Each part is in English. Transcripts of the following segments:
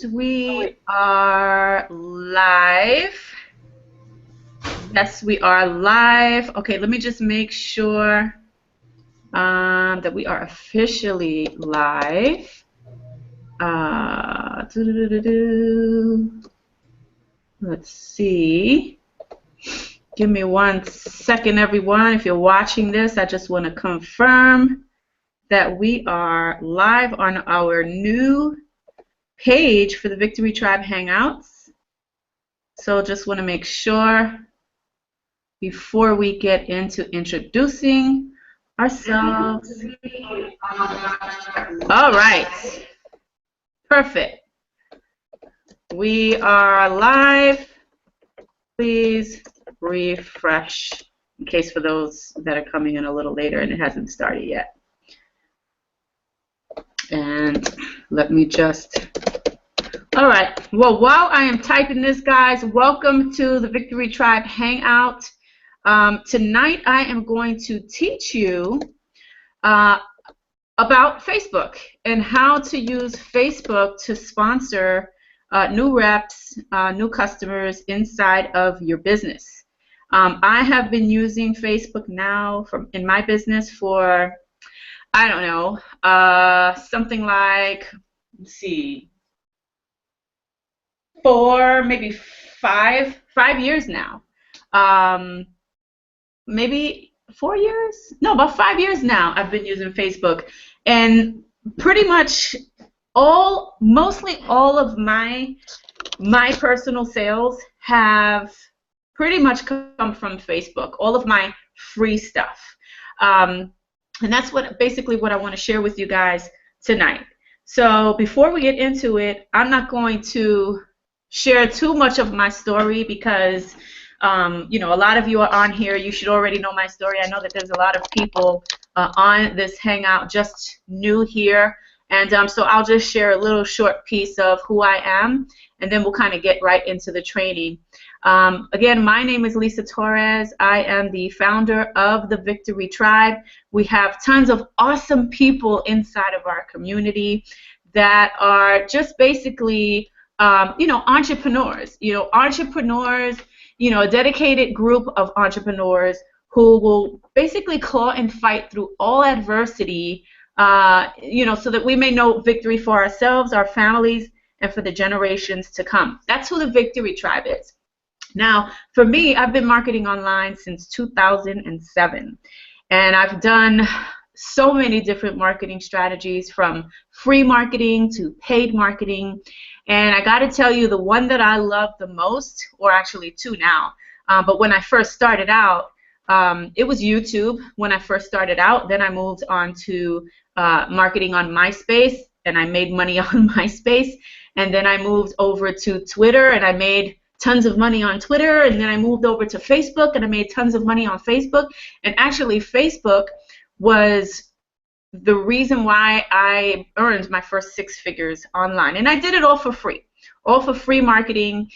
We are live. Yes, we are live. Okay, let me just make sure that we are officially live. Let's see. Give me 1 second, everyone. If you're watching this, I just want to confirm that we are live on our new page for the Victory Tribe Hangouts. So just want to make sure before we get into introducing ourselves. All right. Perfect. We are live. Please refresh in case for those that are coming in a little later and it hasn't started yet. And let me just... All right. Well, while I am typing this, guys, welcome to the Victory Tribe Hangout. Tonight I am going to teach you about Facebook and how to use Facebook to sponsor new reps, new customers inside of your business. I have been using Facebook now in my business for, I don't know, something like, let's see, maybe five years now. Maybe 4 years? No, about 5 years now I've been using Facebook. And pretty much mostly all of my personal sales have pretty much come from Facebook, all of my free stuff. And that's basically what I want to share with you guys tonight. So before we get into it, I'm not going to share too much of my story because you know, a lot of you are on here. You should already know my story. I know that there's a lot of people on this hangout just new here. And so I'll just share a little short piece of who I am, and then we'll kind of get right into the training. Again, my name is Lisa Torres. I am the founder of the Victory Tribe. We have tons of awesome people inside of our community that are just basically, you know, entrepreneurs. You know, a dedicated group of entrepreneurs who will basically claw and fight through all adversity, you know, so that we may know victory for ourselves, our families, and for the generations to come. That's who the Victory Tribe is. Now, for me, I've been marketing online since 2007, and I've done so many different marketing strategies, from free marketing to paid marketing. And I got to tell you, the one that I love the most, or actually two now, but when I first started out, it was YouTube when I first started out. Then I moved on to marketing on MySpace, and I made money on MySpace. And then I moved over to Twitter, and I made tons of money on Twitter. And then I moved over to Facebook, and I made tons of money on Facebook. And actually, Facebook was the reason why I earned my first 6 figures online. And I did it all for free marketing,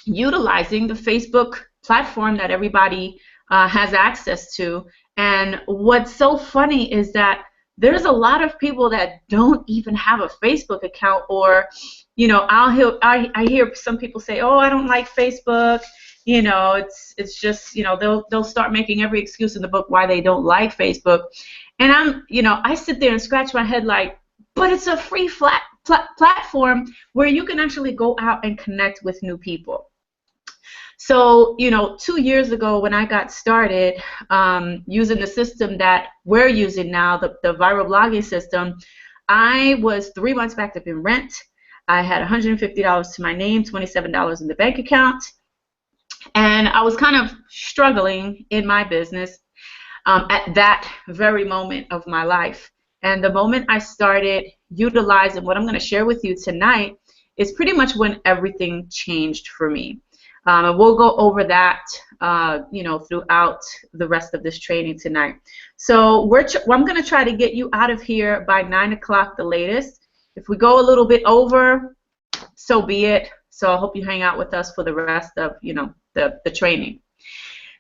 utilizing the Facebook platform that everybody has access to. And what's so funny is that there's a lot of people that don't even have a Facebook account, or, you know, I hear some people say, oh, I don't like Facebook. You know, it's just, you know, they'll start making every excuse in the book why they don't like Facebook. And you know, I sit there and scratch my head like, but it's a free platform where you can actually go out and connect with new people. So, you know, 2 years ago when I got started using the system that we're using now, the viral blogging system, I was 3 months backed up in rent. I had $150 to my name, $27 in the bank account. And I was kind of struggling in my business at that very moment of my life. And the moment I started utilizing what I'm going to share with you tonight is pretty much when everything changed for me. And we'll go over that, you know, throughout the rest of this training tonight. So I'm going to try to get you out of here by 9 o'clock the latest. If we go a little bit over, so be it. So I hope you hang out with us for the rest of, you know, the training.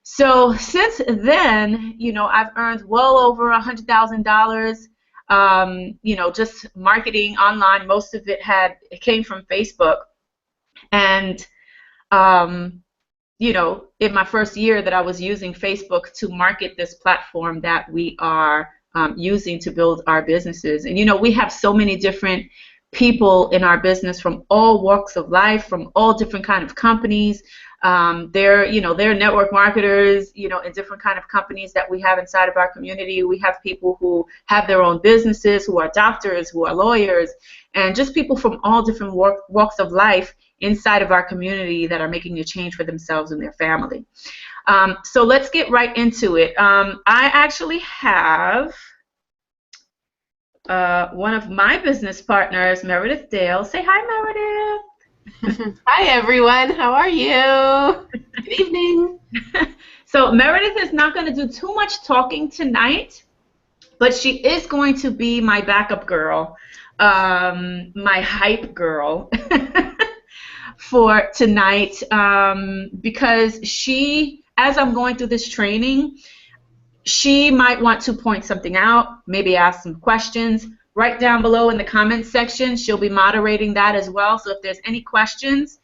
So since then, you know, I've earned well over $100,000 you know, just marketing online. Most of it came from Facebook. And you know, in my first year that I was using Facebook to market this platform that we are using to build our businesses. And, you know, we have so many different people in our business from all walks of life, from all different kind of companies. They're network marketers, you know, in different kind of companies that we have inside of our community. We have people who have their own businesses, who are doctors, who are lawyers, and just people from all different walks of life inside of our community that are making a change for themselves and their family. So let's get right into it. I actually have one of my business partners, Meredith Dale. Say hi, Meredith. Hi, everyone. How are you? Good evening. So Meredith is not going to do too much talking tonight, but she is going to be my backup girl, my hype girl. For tonight, because she, as I'm going through this training, she might want to point something out, maybe ask some questions. Right down below in the comments section, she'll be moderating that as well. So if there's any questions,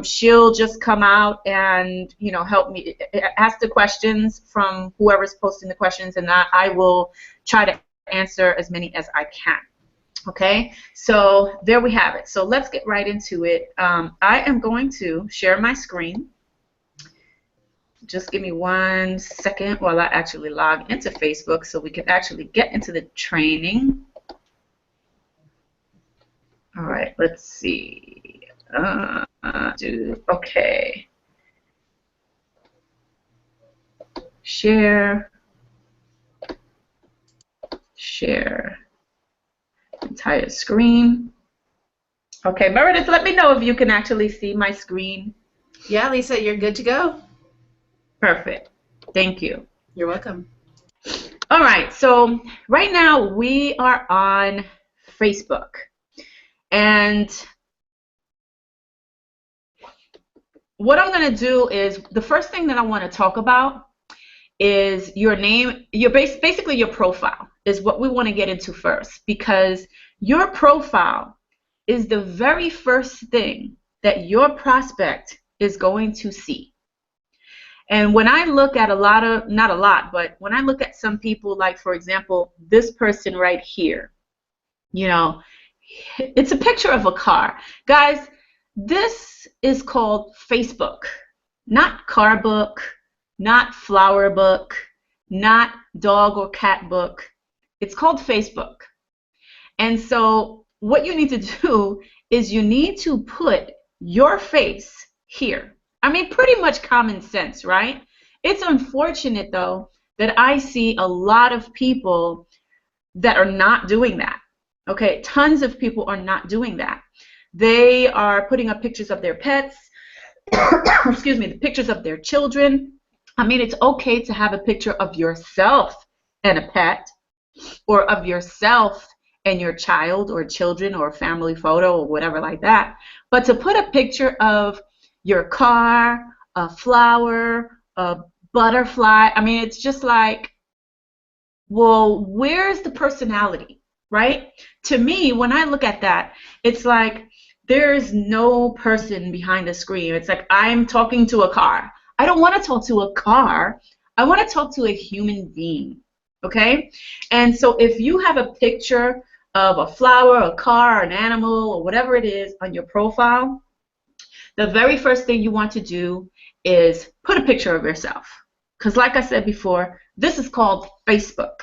she'll just come out and, you know, help me ask the questions from whoever's posting the questions, and that I will try to answer as many as I can. Okay, so there we have it. So let's get right into it. I am going to share my screen. Just give me 1 second while I actually log into Facebook so we can actually get into the training. All right, let's see. Okay. Share. Entire screen. Okay, Meredith, let me know if you can actually see my screen. Yeah, Lisa, you're good to go. Perfect. Thank you. You're welcome. All right, so right now we are on Facebook. And what I'm going to do is, the first thing that I want to talk about is your name, basically your profile is what we want to get into first, because your profile is the very first thing that your prospect is going to see. And when I look at not a lot, but when I look at some people, like for example, this person right here, you know, it's a picture of a car. Guys, this is called Facebook, not car book, not flower book, not dog or cat book. It's called Facebook. And so what you need to do is you need to put your face here. I mean, pretty much common sense, right? It's unfortunate, though, that I see a lot of people that are not doing that. Okay, tons of people are not doing that. They are putting up pictures of their pets, excuse me, the pictures of their children. I mean, it's okay to have a picture of yourself and a pet, or of yourself and your child or children, or a family photo or whatever like that. But to put a picture of your car, a flower, a butterfly, I mean, it's just like, well, where's the personality, right? To me, when I look at that, it's like there's no person behind the screen. It's like I'm talking to a car. I don't want to talk to a car. I want to talk to a human being, okay? And so if you have a picture of a flower, a car, an animal, or whatever it is on your profile, the very first thing you want to do is put a picture of yourself. Because like I said before, this is called Facebook.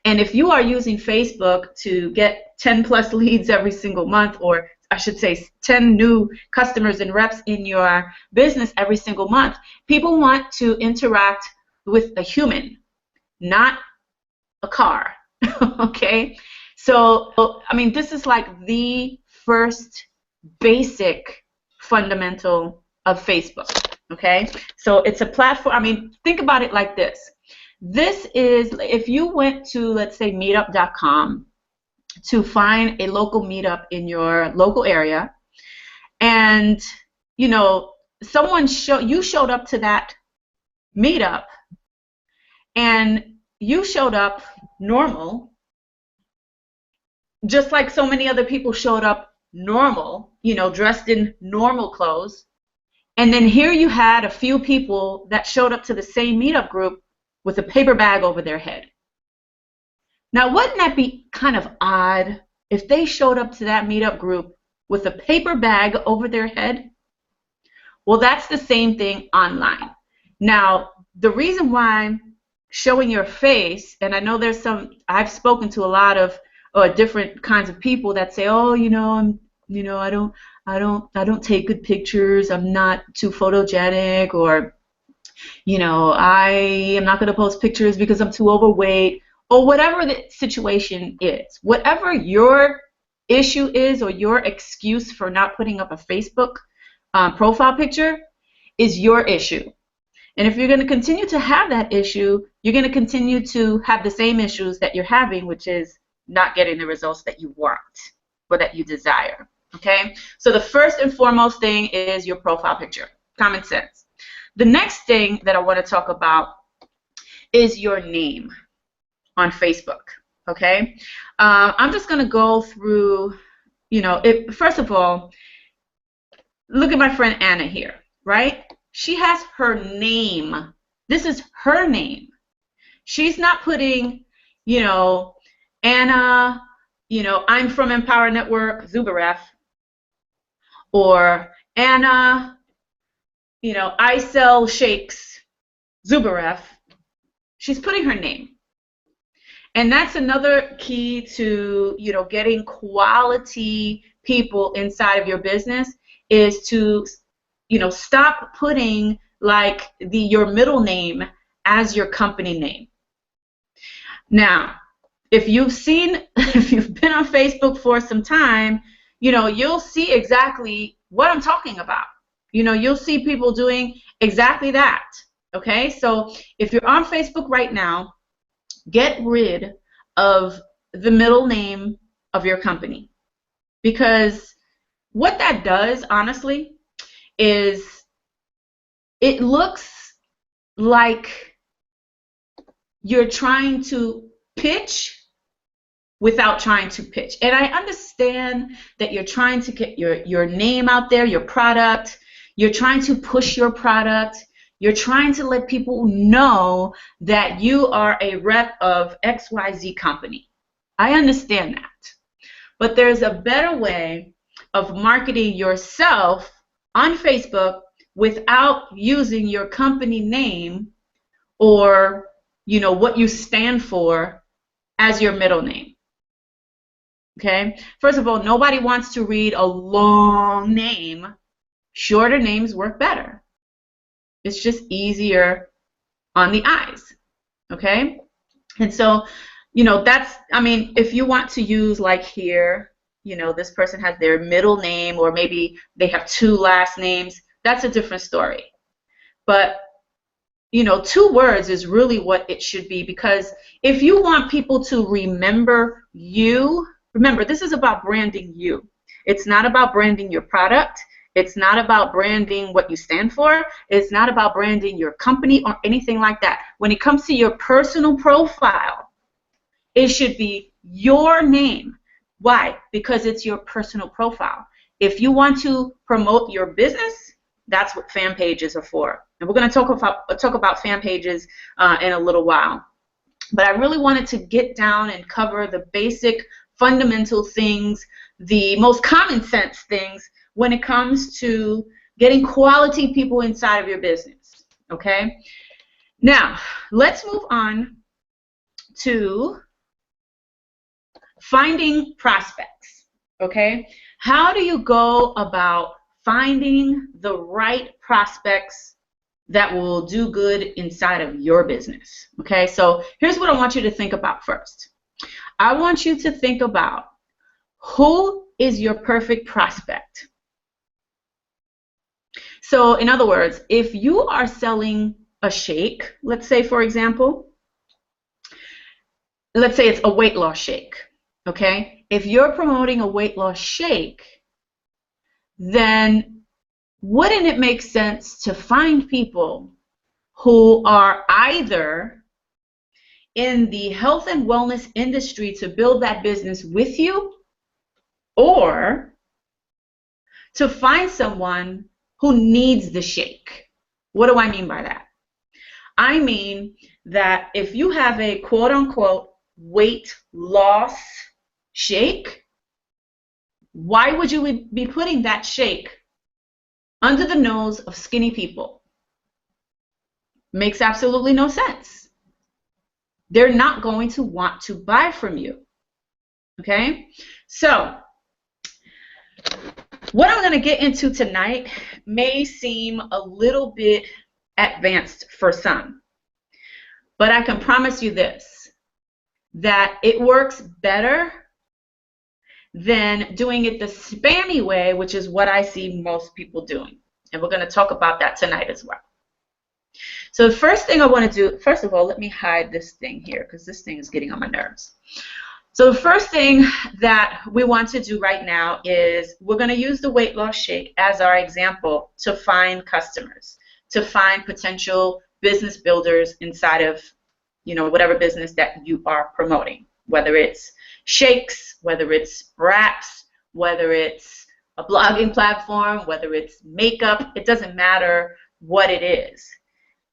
And if you are using Facebook to get 10 plus leads every single month, or I should say 10 new customers and reps in your business every single month, people want to interact with a human, not a car, okay? So, I mean, this is like the first basic fundamental of Facebook, okay? So it's a platform. I mean, think about it like this. This is, if you went to, let's say, meetup.com to find a local meetup in your local area, and, you know, you showed up to that meetup, and you showed up normal, just like so many other people showed up normal, dressed in normal clothes. And then here you had a few people that showed up to the same meetup group with a paper bag over their head. Now, wouldn't that be kind of odd if they showed up to that meetup group with a paper bag over their head? Well, that's the same thing online. Now, the reason why showing your face, and I know I've spoken to a lot of different kinds of people that say, oh, I don't take good pictures. I'm not too photogenic, or, I am not going to post pictures because I'm too overweight, or whatever the situation is. Whatever your issue is or your excuse for not putting up a Facebook profile picture is your issue. And if you're going to continue to have that issue, you're going to continue to have the same issues that you're having, which is not getting the results that you want or that you desire. Okay? So the first and foremost thing is your profile picture. Common sense. The next thing that I want to talk about is your name on Facebook. Okay? I'm just going to go through, first of all, look at my friend Anna here, right? She has her name. This is her name. She's not putting, Anna, I'm from Empower Network, Zubaref, or Anna, I sell shakes, Zubaref. She's putting her name. And that's another key to, getting quality people inside of your business is to, stop putting like your middle name as your company name. Now, if you've been on Facebook for some time, you'll see exactly what I'm talking about. You'll see people doing exactly that. Okay, so if you're on Facebook right now, get rid of the middle name of your company, because what that does, honestly, is it looks like you're trying to pitch without trying to pitch. And I understand that you're trying to get your name out there, your product, you're trying to push your product, you're trying to let people know that you are a rep of XYZ company. I understand that. But there's a better way of marketing yourself on Facebook without using your company name or, what you stand for as your middle name. Okay? First of all, nobody wants to read a long name. Shorter names work better. It's just easier on the eyes. Okay? And so, if you want to use like here, this person has their middle name, or maybe they have two last names, that's a different story. But, 2 words is really what it should be, because if you want people to remember you, remember, this is about branding you. It's not about branding your product. It's not about branding what you stand for. It's not about branding your company or anything like that. When it comes to your personal profile, it should be your name. Why? Because it's your personal profile. If you want to promote your business, that's what fan pages are for. And we're going to talk about fan pages in a little while. But I really wanted to get down and cover the basic fundamental things, the most common sense things when it comes to getting quality people inside of your business. Okay? Now, let's move on to finding prospects. Okay? How do you go about finding the right prospects that will do good inside of your business? Okay? So here's what I want you to think about first. I want you to think about, who is your perfect prospect? So in other words, if you are selling a shake, let's say, for example, let's say it's a weight loss shake, okay? If you're promoting a weight loss shake, then wouldn't it make sense to find people who are either in the health and wellness industry to build that business with you, or to find someone who needs the shake. What do I mean by that? I mean that if you have a quote-unquote weight loss shake, why would you be putting that shake under the nose of skinny people? Makes absolutely no sense. They're not going to want to buy from you. Okay? So, what I'm going to get into tonight may seem a little bit advanced for some, but I can promise you this, that it works better than doing it the spammy way, which is what I see most people doing. And we're going to talk about that tonight as well. So the first thing I want to do, first of all, let me hide this thing here because this thing is getting on my nerves. So the first thing that we want to do right now is we're going to use the weight loss shake as our example to find customers, to find potential business builders inside of, you know, whatever business that you are promoting, whether it's shakes, whether it's wraps, whether it's a blogging platform, whether it's makeup. It doesn't matter what it is.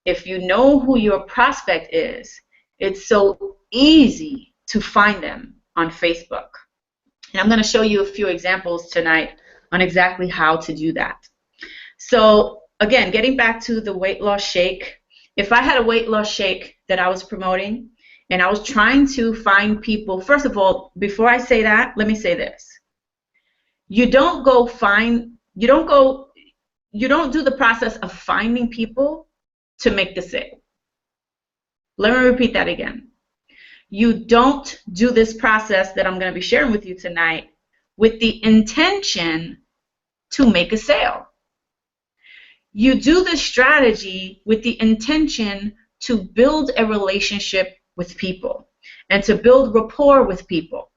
If you know who your prospect is, it's so easy to find them on Facebook. And I'm going to show you a few examples tonight on exactly how to do that. So again, getting back to the weight loss shake, if I had a weight loss shake that I was promoting and I was trying to find people, first of all, before I say that, let me say this. You don't do the process of finding people to make the sale. Let me repeat that again. You don't do this process that I'm going to be sharing with you tonight with the intention to make a sale. You do this strategy with the intention to build a relationship with people and to build rapport with people.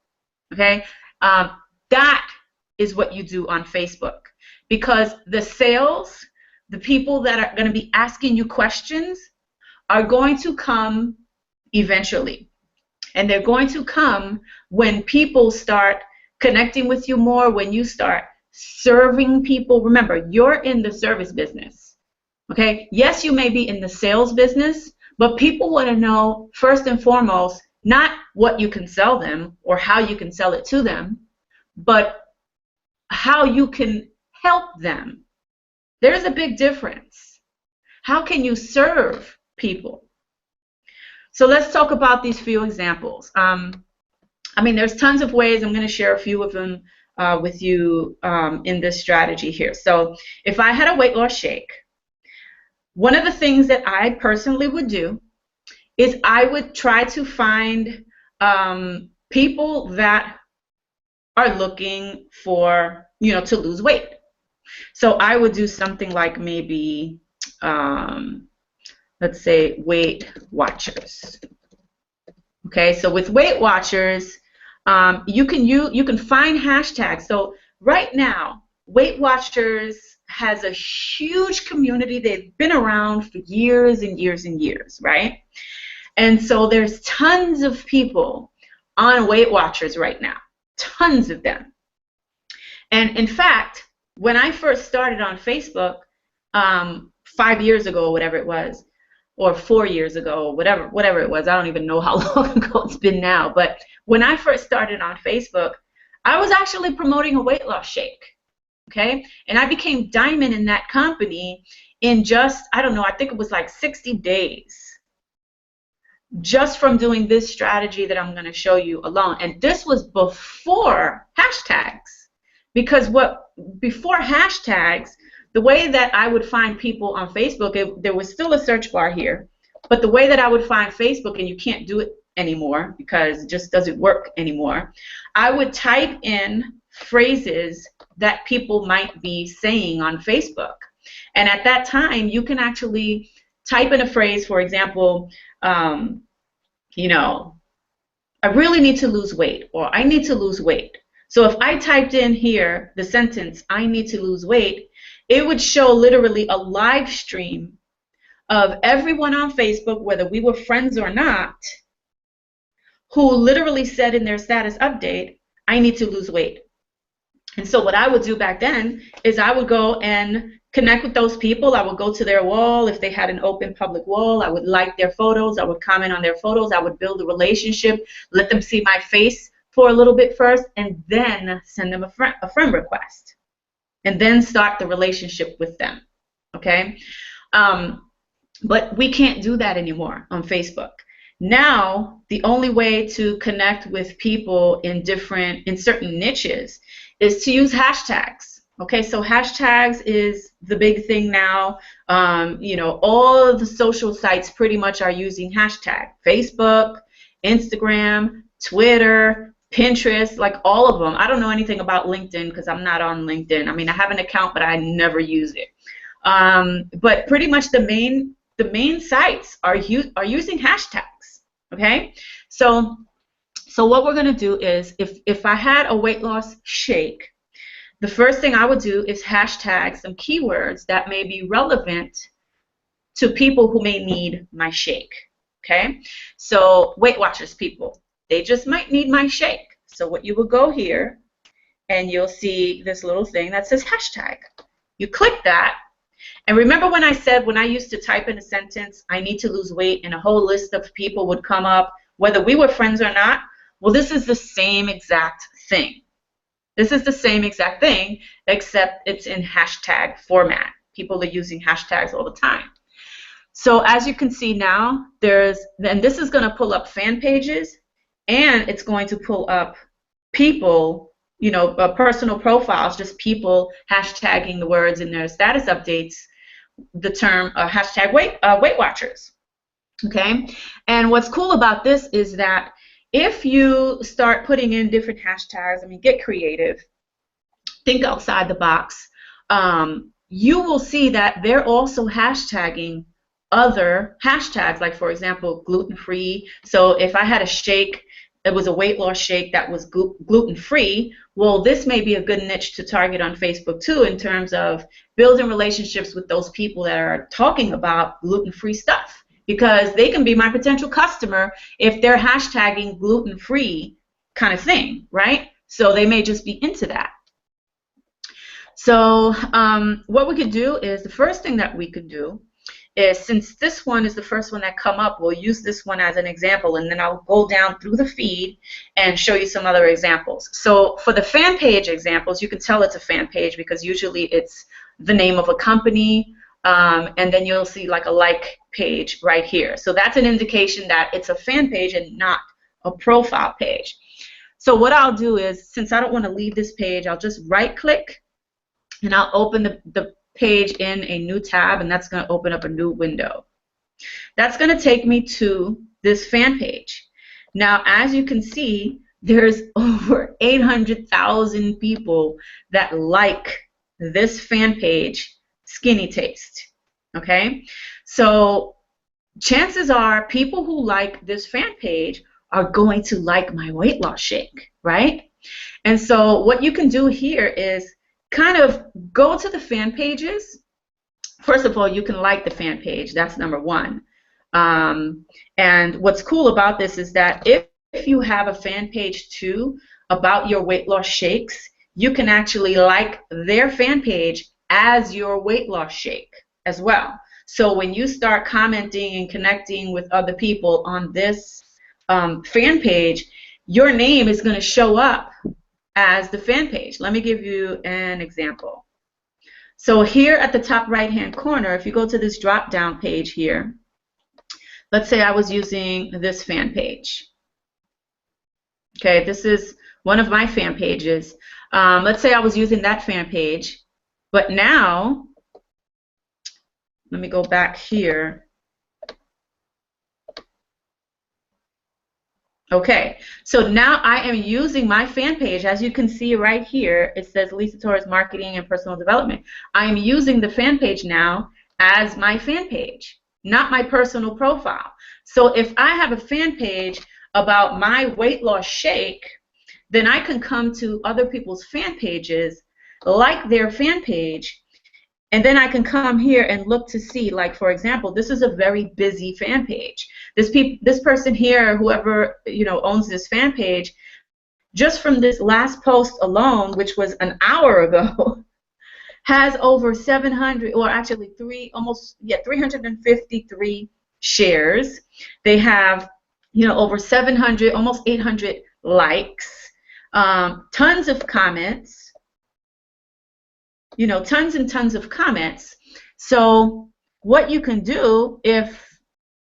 Okay? That is what you do on Facebook, because the sales, the people that are going to be asking you questions are going to come eventually. And they're going to come when people start connecting with you more, when you start serving people. Remember, you're in the service business. Okay? Yes, you may be in the sales business, but people want to know, first and foremost, not what you can sell them or how you can sell it to them, but how you can help them. There's a big difference. How can you serve people? So let's talk about these few examples. I mean, there's tons of ways. I'm going to share a few of them with you in this strategy here. So if I had a weight loss shake, one of the things that I personally would do is I would try to find people that are looking for, you know, to lose weight. So I would do something like maybe, let's say, Weight Watchers. Okay, so with Weight Watchers, you can find hashtags. So right now, Weight Watchers has a huge community. They've been around for years and years and years, right? And so there's tons of people on Weight Watchers right now, tons of them. And in fact, when I first started on Facebook 5 years ago, whatever it was, or 4 years ago, whatever it was, I don't even know how long ago it's been now, but when I first started on Facebook, I was actually promoting a weight loss shake, okay? And I became diamond in that company in just, I don't know, I think it was like 60 days, just from doing this strategy that I'm going to show you alone. And this was before hashtags, because before hashtags, the way that I would find people on Facebook, there was still a search bar here, but the way that I would find Facebook, and you can't do it anymore because it just doesn't work anymore, I would type in phrases that people might be saying on Facebook. And at that time, you can actually type in a phrase, for example, you know, I really need to lose weight, or I need to lose weight. So if I typed in here the sentence, I need to lose weight, it would show literally a live stream of everyone on Facebook, whether we were friends or not, who literally said in their status update, I need to lose weight. And so what I would do back then is I would go and connect with those people. I would go to their wall. If they had an open public wall, I would like their photos. I would comment on their photos. I would build a relationship, let them see my face for a little bit first, and then send them a friend request, and then start the relationship with them. Okay? But we can't do that anymore on Facebook. Now, the only way to connect with people in certain niches is to use hashtags. Okay, so hashtags is the big thing now. You know, all of the social sites pretty much are using hashtag. Facebook, Instagram, Twitter, Pinterest, like all of them. I don't know anything about LinkedIn because I'm not on LinkedIn. I mean, I have an account, but I never use it. But pretty much the main sites are using hashtags. Okay, so what we're gonna do is, if I had a weight loss shake, the first thing I would do is hashtag some keywords that may be relevant to people who may need my shake. Okay, so Weight Watchers people, they just might need my shake. So what you will go here, and you'll see this little thing that says hashtag. You click that. And remember when I said when I used to type in a sentence, I need to lose weight, and a whole list of people would come up, whether we were friends or not? Well, this is the same exact thing. This is the same exact thing, except it's in hashtag format. People are using hashtags all the time. So as you can see now, and this is going to pull up fan pages, and it's going to pull up people, you know, personal profiles, just people hashtagging the words in their status updates, the term hashtag Weight Watchers. Okay, and what's cool about this is that if you start putting in different hashtags, I mean, get creative, think outside the box, you will see that they're also hashtagging other hashtags, like for example, gluten-free. So if I had a shake, it was a weight loss shake that was gluten-free, well, this may be a good niche to target on Facebook too, in terms of building relationships with those people that are talking about gluten-free stuff, because they can be my potential customer if they're hashtagging gluten-free kind of thing, right? So they may just be into that. So what we could do is, the first thing that we could do is, since this one is the first one that come up, we'll use this one as an example, and then I'll go down through the feed and show you some other examples. So for the fan page examples, you can tell it's a fan page because usually it's the name of a company, and then you'll see like a like page right here. So that's an indication that it's a fan page and not a profile page. So what I'll do is, since I don't want to leave this page, I'll just right click and I'll open the page in a new tab, and that's going to open up a new window. That's going to take me to this fan page. Now, as you can see, there's over 800,000 people that like this fan page, Skinny Taste. Okay? So chances are people who like this fan page are going to like my weight loss shake, right? And so what you can do here is kind of go to the fan pages. First of all, you can like the fan page. That's number one. And what's cool about this is that if you have a fan page too about your weight loss shakes, you can actually like their fan page as your weight loss shake as well. So when you start commenting and connecting with other people on this fan page, your name is going to show up as the fan page. Let me give you an example. So here at the top right hand corner, if you go to this drop down page here, let's say I was using this fan page. Okay, this is one of my fan pages. Let's say I was using that fan page, but now let me go back here. Okay, so now I am using my fan page. As you can see right here, it says Lisa Torres Marketing and Personal Development. I am using the fan page now as my fan page, not my personal profile. So if I have a fan page about my weight loss shake, then I can come to other people's fan pages, like their fan page, And then I can come here and look to see, like, for example, this is a very busy fan page. This person here, whoever, you know, owns this fan page, just from this last post alone, which was an hour ago, has over 700, or actually 353 shares. They have, you know, over 700, almost 800 likes, tons of comments, you know, tons and tons of comments. So what you can do if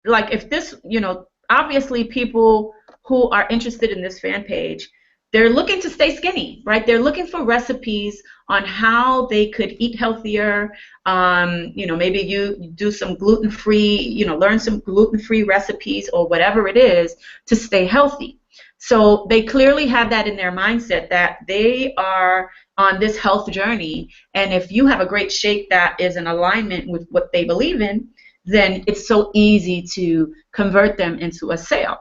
this, you know, obviously people who are interested in this fan page, they're looking to stay skinny, right? They're looking for recipes on how they could eat healthier. You know, maybe you do some gluten-free, you know, learn some gluten-free recipes or whatever it is to stay healthy. So they clearly have that in their mindset that they are on this health journey. And if you have a great shake that is in alignment with what they believe in, then it's so easy to convert them into a sale.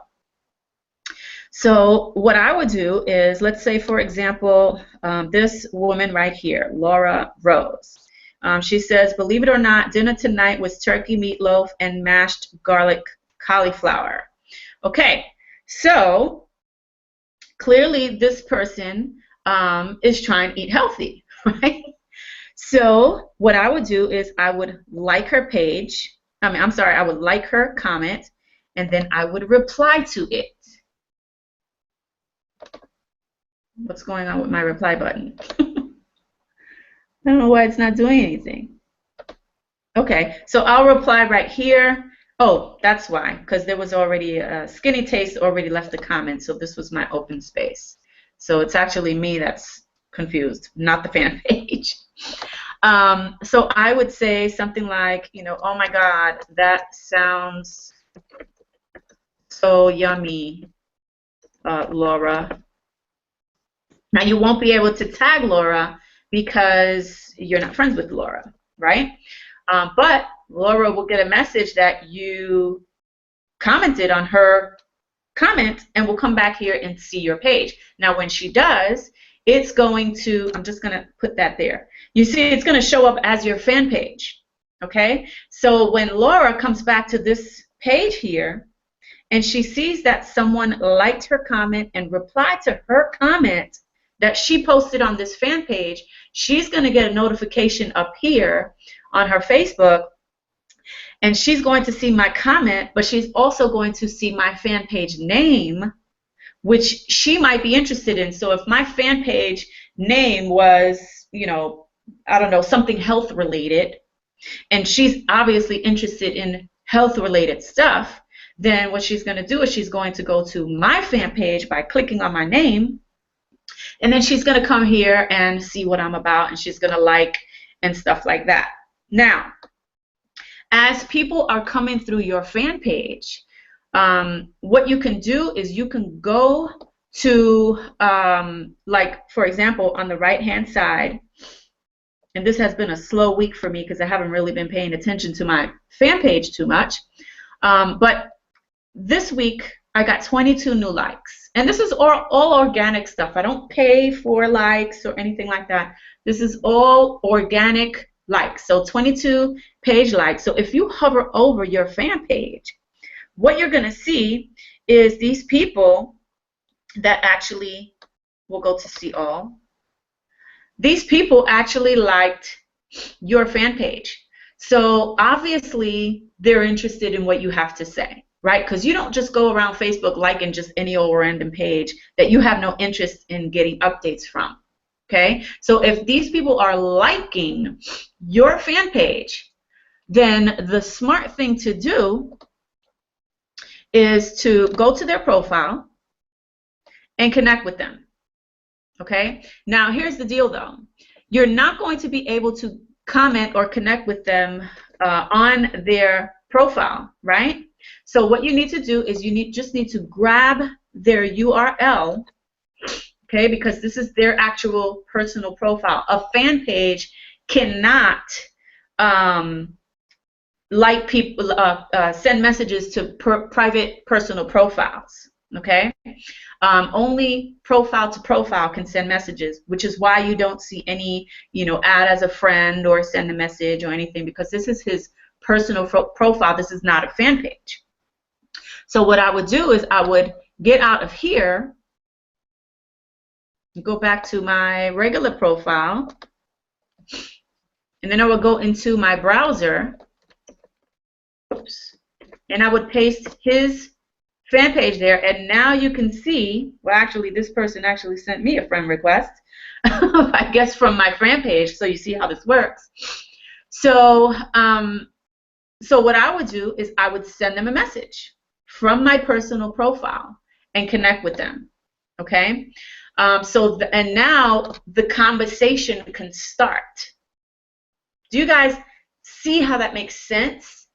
So what I would do is, let's say, for example, this woman right here, Laura Rose. She says, believe it or not, dinner tonight was turkey meatloaf and mashed garlic cauliflower. Okay, so clearly this person is trying to eat healthy, right? So what I would do is I would like her page. I would like her comment, and then I would reply to it. What's going on with my reply button? I don't know why it's not doing anything. Okay, so I'll reply right here. Oh, that's why, because there was already a Skinny Taste already left a comment, so this was my open space. So it's actually me that's confused, not the fan page. So I would say something like, you know, oh my God, that sounds so yummy, Laura. Now, you won't be able to tag Laura because you're not friends with Laura, right? But Laura will get a message that you commented on her comment and will come back here and see your page. Now, when she does, it's going to, I'm just going to put that there. You see, it's going to show up as your fan page, okay? So when Laura comes back to this page here and she sees that someone liked her comment and replied to her comment that she posted on this fan page, she's going to get a notification up here on her Facebook, and she's going to see my comment, but she's also going to see my fan page name, which she might be interested in. So if my fan page name was, you know, I don't know, something health related, and she's obviously interested in health related stuff, then what she's going to do is she's going to go to my fan page by clicking on my name, and then she's going to come here and see what I'm about, and she's going to like and stuff like that. Now, as people are coming through your fan page, what you can do is you can go to, like, for example, on the right-hand side, and this has been a slow week for me because I haven't really been paying attention to my fan page too much, but this week I got 22 new likes. And this is all organic stuff. I don't pay for likes or anything like that. This is all organic likes. So 22 page likes. So if you hover over your fan page, what you're going to see is these people that actually, we'll go to see all. These people actually liked your fan page. So obviously they're interested in what you have to say, right? Because you don't just go around Facebook liking just any old random page that you have no interest in getting updates from, okay? So if these people are liking your fan page, then the smart thing to do is to go to their profile and connect with them, okay? Now, here's the deal, though. You're not going to be able to comment or connect with them on their profile, right? So what you need to do is you just need to grab their URL, okay, because this is their actual personal profile. A fan page cannot like people, send messages to private personal profiles, okay? Only profile to profile can send messages, which is why you don't see any, add as a friend or send a message or anything, because this is his personal profile. This is not a fan page. So what I would do is I would get out of here, go back to my regular profile, and then I would go into my browser. Oops. And I would paste his fan page there, and now you can see, well, actually, this person actually sent me a friend request, I guess from my fan page, so you see how this works. So, so what I would do is I would send them a message from my personal profile and connect with them, okay? And now the conversation can start. Do you guys see how that makes sense?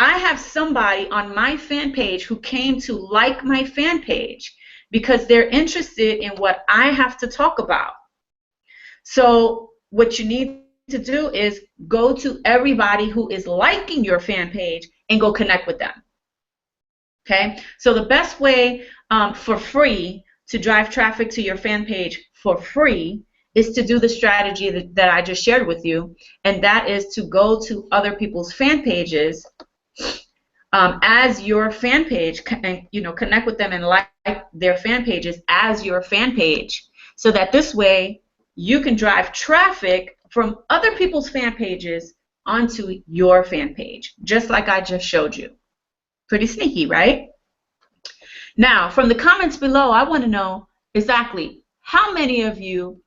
I have somebody on my fan page who came to like my fan page because they're interested in what I have to talk about. So what you need to do is go to everybody who is liking your fan page and go connect with them. Okay? So the best way for free to drive traffic to your fan page for free is to do the strategy that I just shared with you, and that is to go to other people's fan pages as your fan page, and connect with them and like their fan pages as your fan page, so that this way you can drive traffic from other people's fan pages onto your fan page, just like I just showed you. Pretty sneaky, right? Now, from the comments below, I want to know exactly how many of you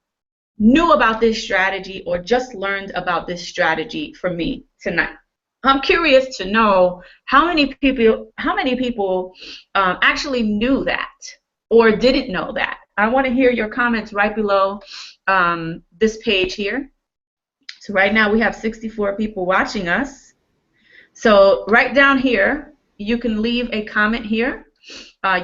knew about this strategy or just learned about this strategy from me tonight. I'm curious to know how many people actually knew that or didn't know that. I want to hear your comments right below this page here. So right now we have 64 people watching us. So right down here, you can leave a comment here.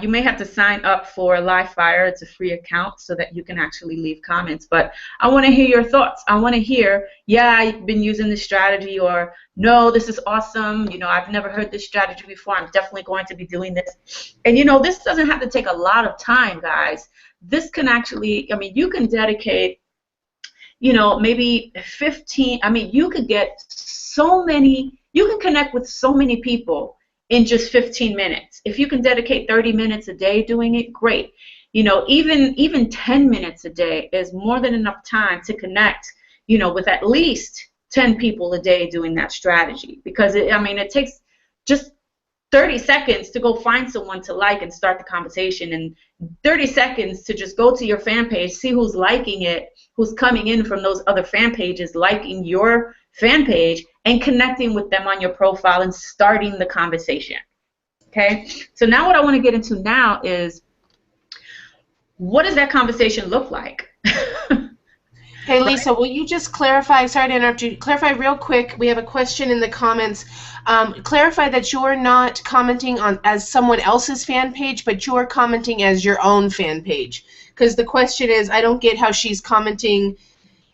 You may have to sign up for Livefyre. It's a free account so that you can actually leave comments. But I want to hear your thoughts. I want to hear, yeah, I've been using this strategy, or no, this is awesome. I've never heard this strategy before. I'm definitely going to be doing this. And this doesn't have to take a lot of time, guys. This can actually, you can dedicate, maybe 15. You could get so many, you can connect with so many people in just 15 minutes. If you can dedicate 30 minutes a day doing it, great. Even 10 minutes a day is more than enough time to connect, with at least 10 people a day doing that strategy. Because it takes just 30 seconds to go find someone to like and start the conversation, and 30 seconds to just go to your fan page, see who's liking it, who's coming in from those other fan pages, liking your fan page, and connecting with them on your profile and starting the conversation. Okay? So now what I want to get into now is, what does that conversation look like? Hey, Lisa, will you just clarify, sorry to interrupt you, clarify real quick, we have a question in the comments. Clarify that you're not commenting on as someone else's fan page, but you're commenting as your own fan page. Because the question is, I don't get how she's commenting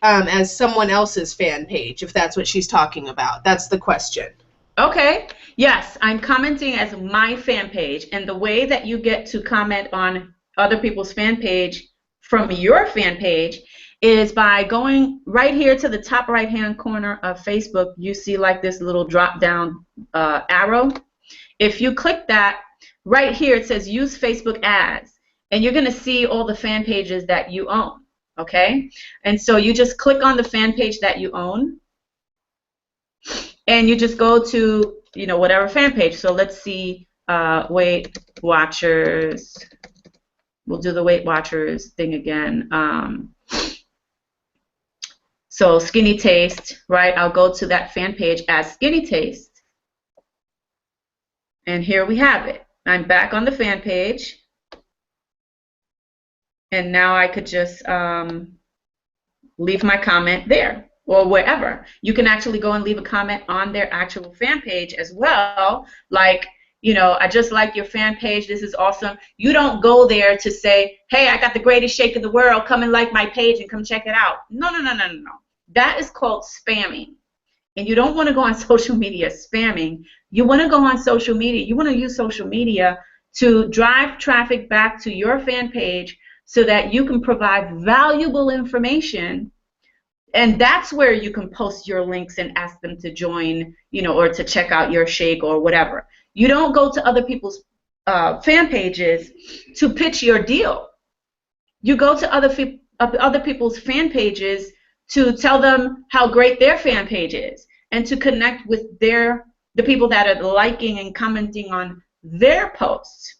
as someone else's fan page, if that's what she's talking about. That's the question. Okay. Yes, I'm commenting as my fan page, and the way that you get to comment on other people's fan page from your fan page is by going right here to the top right-hand corner of Facebook. You see like this little drop-down arrow. If you click that, right here it says Use Facebook Ads, and you're going to see all the fan pages that you own. Okay? And so you just click on the fan page that you own, and you just go to, whatever fan page. So let's see, Weight Watchers. We'll do the Weight Watchers thing again. So Skinny Taste, right? I'll go to that fan page as Skinny Taste. And here we have it. I'm back on the fan page. And now I could just leave my comment there or wherever. You can actually go and leave a comment on their actual fan page as well. Like, I just like your fan page. This is awesome. You don't go there to say, hey, I got the greatest shake in the world. Come and like my page and come check it out. No, no, no, no, no, no. That is called spamming. And you don't want to go on social media spamming. You want to go on social media. You want to use social media to drive traffic back to your fan page so that you can provide valuable information. And that's where you can post your links and ask them to join, or to check out your shake or whatever. You don't go to other people's fan pages to pitch your deal. You go to other people's fan pages to tell them how great their fan page is and to connect with the people that are liking and commenting on their posts.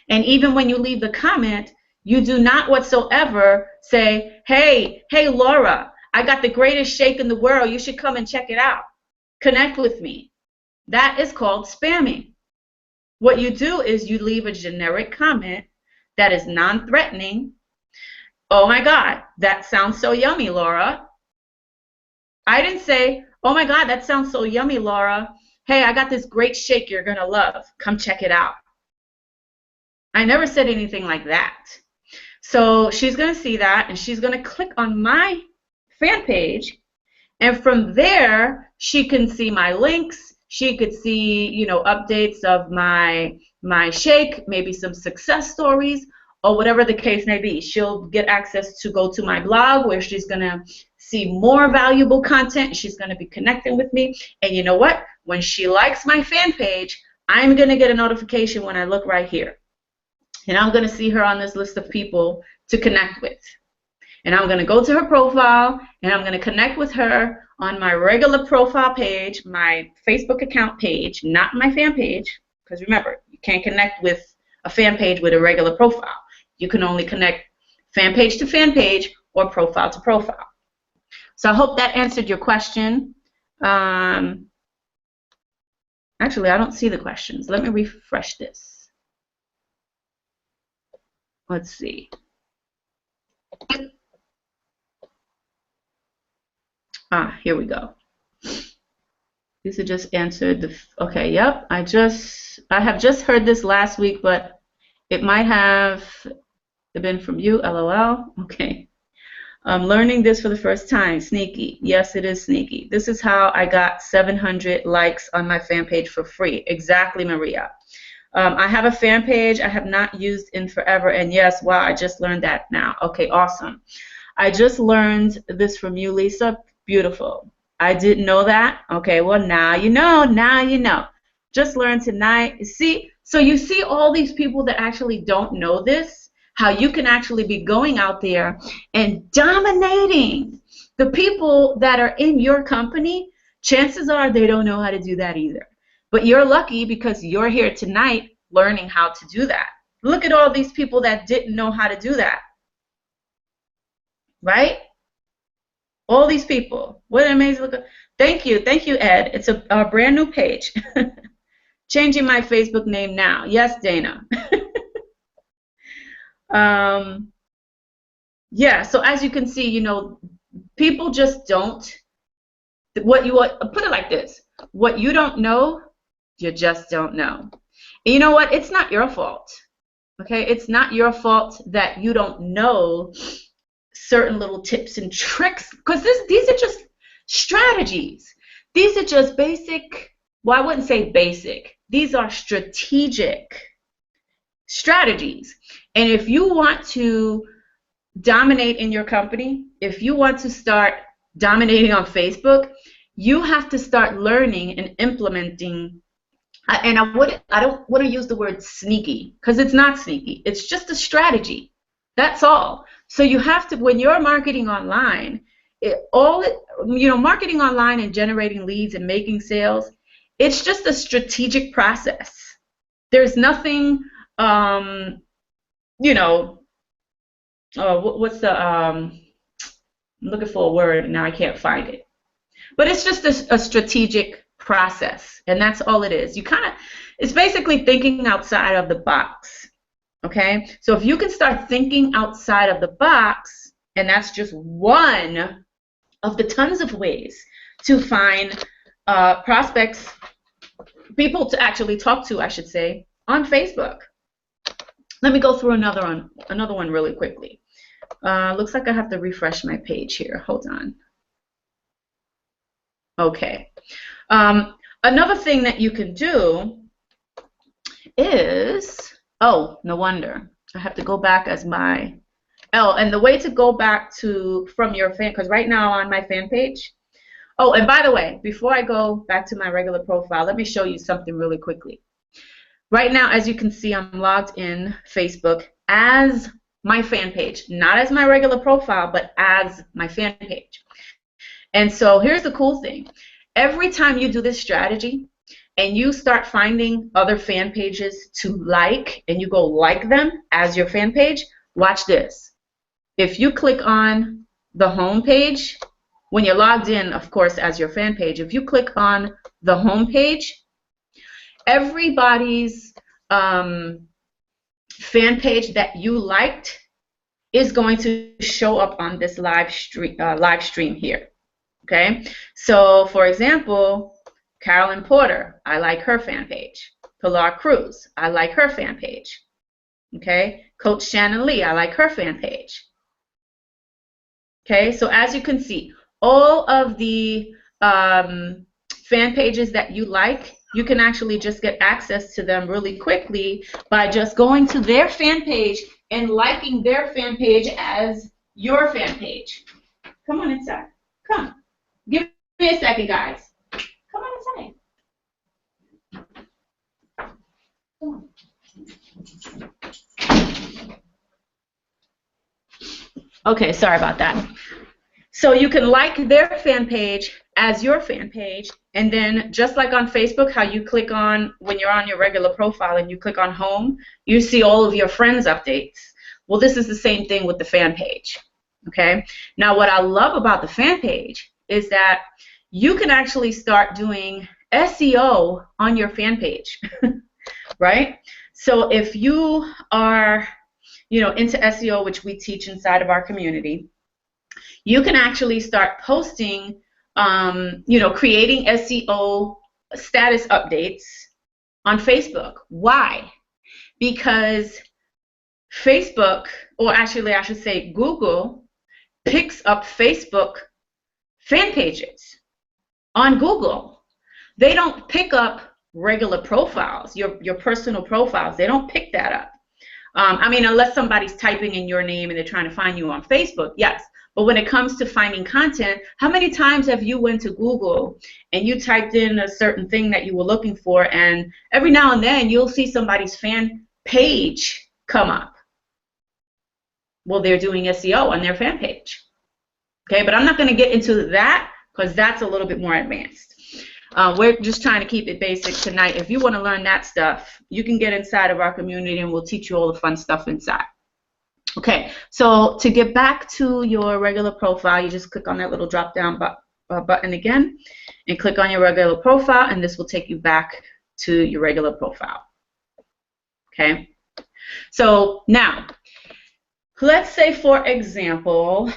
And even when you leave the comment, you do not whatsoever say, hey, Laura, I got the greatest shake in the world. You should come and check it out. Connect with me. That is called spamming. What you do is you leave a generic comment that is non-threatening. Oh my God, that sounds so yummy, Laura. I didn't say, oh my God, that sounds so yummy, Laura. Hey, I got this great shake you're going to love. Come check it out. I never said anything like that. So she's going to see that, and she's going to click on my fan page, and from there she can see my links. She could see, updates of my shake, maybe some success stories, or whatever the case may be. She'll get access to go to my blog where she's going to see more valuable content. She's going to be connecting with me. And you know what? When she likes my fan page, I'm going to get a notification when I look right here. And I'm going to see her on this list of people to connect with. And I'm going to go to her profile, and I'm going to connect with her on my regular profile page, my Facebook account page, not my fan page. Because remember, you can't connect with a fan page with a regular profile. You can only connect fan page to fan page or profile to profile. So I hope that answered your question. Actually, I don't see the questions. Let me refresh this. Let's see. Here we go. Lisa just answered okay, yep. I have just heard this last week, but it might have been from you, LOL. Okay. I'm learning this for the first time. Sneaky. Yes, it is sneaky. This is how I got 700 likes on my fan page for free. Exactly, Maria. I have a fan page I have not used in forever, and yes, wow, I just learned that now. Okay, awesome. I just learned this from you, Lisa. Beautiful. I didn't know that. Okay, well, now you know. Now you know. Just learned tonight. See, so you see all these people that actually don't know this, how you can actually be going out there and dominating the people that are in your company. Chances are they don't know how to do that either. But you're lucky because you're here tonight learning how to do that. Look at all these people that didn't know how to do that. Right? All these people. What an amazing look. Thank you, Ed. It's a brand new page. Changing my Facebook name now. Yes, Dana. Yeah, so as you can see, people just don't. Put it like this. What you don't know, you just don't know. And you know what? It's not your fault. Okay? It's not your fault that you don't know certain little tips and tricks, because these are just strategies. These are just basic, well, I wouldn't say basic. These are strategic strategies. And if you want to dominate in your company, if you want to start dominating on Facebook, you have to start learning and implementing. And I don't want to use the word sneaky, because it's not sneaky. It's just a strategy. That's all. So you have to, when you're marketing online, marketing online and generating leads and making sales, it's just a strategic process. There's nothing, what's the, I'm looking for a word, and now I can't find it. But it's just a strategic process, and that's all it is. It's basically thinking outside of the box. Okay, so if you can start thinking outside of the box, and that's just one of the tons of ways to find prospects, people to actually talk to, I should say, on Facebook. Let me go through another one really quickly. Looks like I have to refresh my page here. Hold on. Okay. Another thing that you can do is, oh, no wonder. I have to go back as my, oh, and the way to go back to, from your fan, because right now on my fan page, oh, and by the way, before I go back to my regular profile, let me show you something really quickly. Right now, as you can see, I'm logged in Facebook as my fan page, not as my regular profile, but as my fan page. And so here's the cool thing. Every time you do this strategy and you start finding other fan pages to like, and you go like them as your fan page, watch this. If you click on the home page, when you're logged in, of course, as your fan page, if you click on the home page, everybody's fan page that you liked is going to show up on this live stream here. Okay, so for example, Carolyn Porter, I like her fan page. Pilar Cruz, I like her fan page. Okay, Coach Shannon Lee, I like her fan page. Okay, so as you can see, all of the fan pages that you like, you can actually just get access to them really quickly by just going to their fan page and liking their fan page as your fan page. Come on inside. Come. Give me a second, guys. Come on inside. Come on. Okay, sorry about that. So you can like their fan page as your fan page, and then just like on Facebook, how you click on, when you're on your regular profile and you click on home, you see all of your friends' updates. Well, this is the same thing with the fan page. Okay? Now, what I love about the fan page is that you can actually start doing SEO on your fan page, right? So if you are, into SEO, which we teach inside of our community, you can actually start posting, creating SEO status updates on Facebook. Why? Because Facebook, or actually I should say Google, picks up Facebook fan pages on Google. They don't pick up regular profiles, your personal profiles. They don't pick that up. Unless somebody's typing in your name and they're trying to find you on Facebook, yes. But when it comes to finding content, how many times have you went to Google and you typed in a certain thing that you were looking for, and every now and then you'll see somebody's fan page come up? Well, they're doing SEO on their fan page. Okay, but I'm not going to get into that because that's a little bit more advanced. We're just trying to keep it basic tonight. If you want to learn that stuff, you can get inside of our community and we'll teach you all the fun stuff inside. Okay, so to get back to your regular profile, you just click on that little drop down button again and click on your regular profile, and this will take you back to your regular profile. Okay, so now let's say, for example,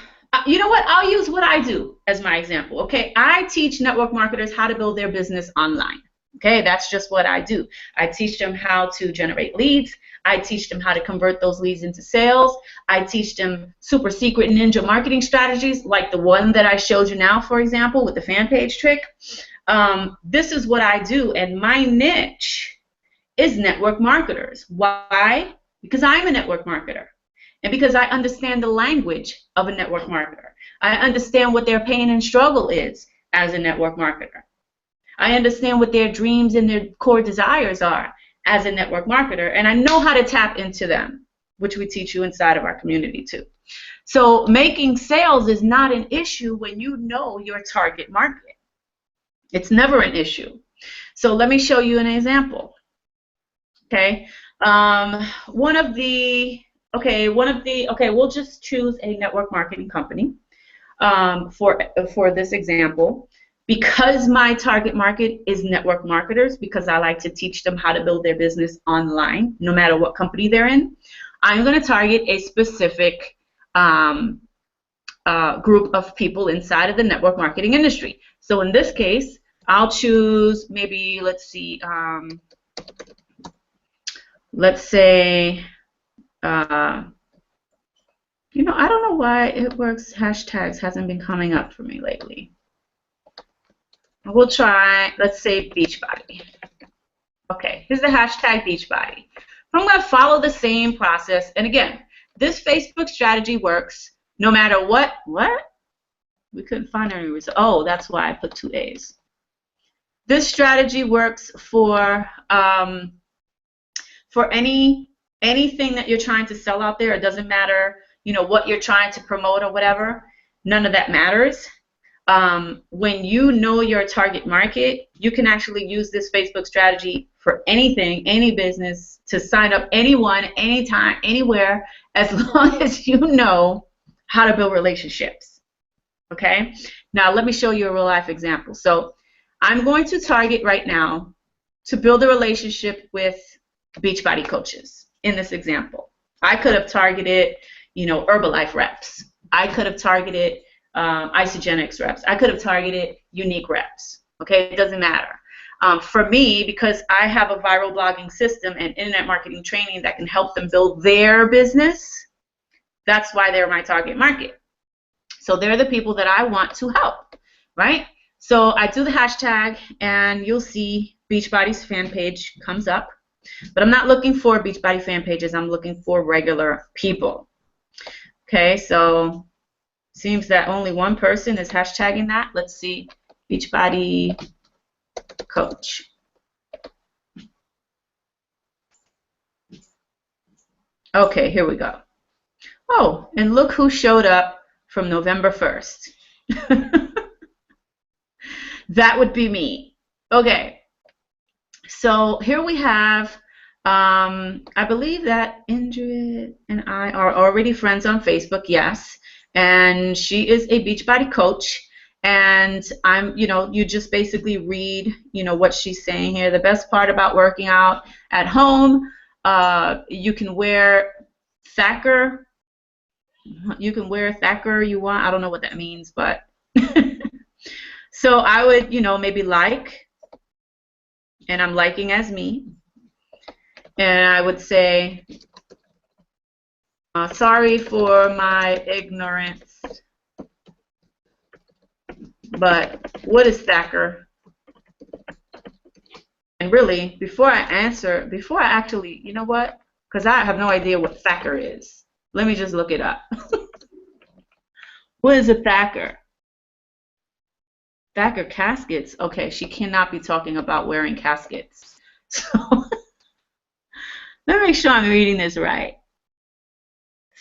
you know what? I'll use what I do as my example. Okay, I teach network marketers how to build their business online. Okay, that's just what I do. I teach them how to generate leads. I teach them how to convert those leads into sales. I teach them super secret ninja marketing strategies like the one that I showed you now, for example, with the fan page trick. This is what I do, and my niche is network marketers. Why? Because I'm a network marketer. And because I understand the language of a network marketer. I understand what their pain and struggle is as a network marketer. I understand what their dreams and their core desires are as a network marketer, and I know how to tap into them, which we teach you inside of our community too. So making sales is not an issue when you know your target market. It's never an issue. So let me show you an example. Okay, we'll just choose a network marketing company for this example. Because my target market is network marketers, because I like to teach them how to build their business online, no matter what company they're in, I'm going to target a specific group of people inside of the network marketing industry. So in this case, I'll choose maybe, let's see, let's say, I don't know why it works. Hashtags hasn't been coming up for me lately. We'll try, let's say, Beachbody. Okay, here's the hashtag Beachbody. I'm going to follow the same process. And again, this Facebook strategy works no matter what. What? We couldn't find any results. Oh, that's why I put 2 A's. This strategy works for anything that you're trying to sell out there. It doesn't matter, what you're trying to promote or whatever. None of that matters. When you know your target market, you can actually use this Facebook strategy for anything, any business, to sign up anyone, anytime, anywhere, as long as you know how to build relationships. Okay? Now, let me show you a real life example. So, I'm going to target right now to build a relationship with Beachbody coaches in this example. I could have targeted, Herbalife reps. I could have targeted Isagenix reps. I could have targeted Unique reps. Okay, it doesn't matter. For me, because I have a viral blogging system and internet marketing training that can help them build their business, that's why they're my target market. So they're the people that I want to help, right? So I do the hashtag, and you'll see Beachbody's fan page comes up. But I'm not looking for Beachbody fan pages. I'm looking for regular people. Okay, so seems that only one person is hashtagging that. Let's see, Beachbody coach. Okay, here we go. Oh, and look who showed up from November 1st. That would be me. Okay, so here we have, I believe that Ingrid and I are already friends on Facebook, yes. And she is a Beachbody coach. And I'm, you just basically read, what she's saying here. The best part about working out at home, you can wear Thacker. You can wear Thacker you want. I don't know what that means, but. So I would, maybe like, and I'm liking as me. And I would say, sorry for my ignorance, but what is Thacker? And really, before I actually, you know what? Because I have no idea what Thacker is. Let me just look it up. What is a Thacker? Thacker caskets. Okay, she cannot be talking about wearing caskets. So let me make sure I'm reading this right.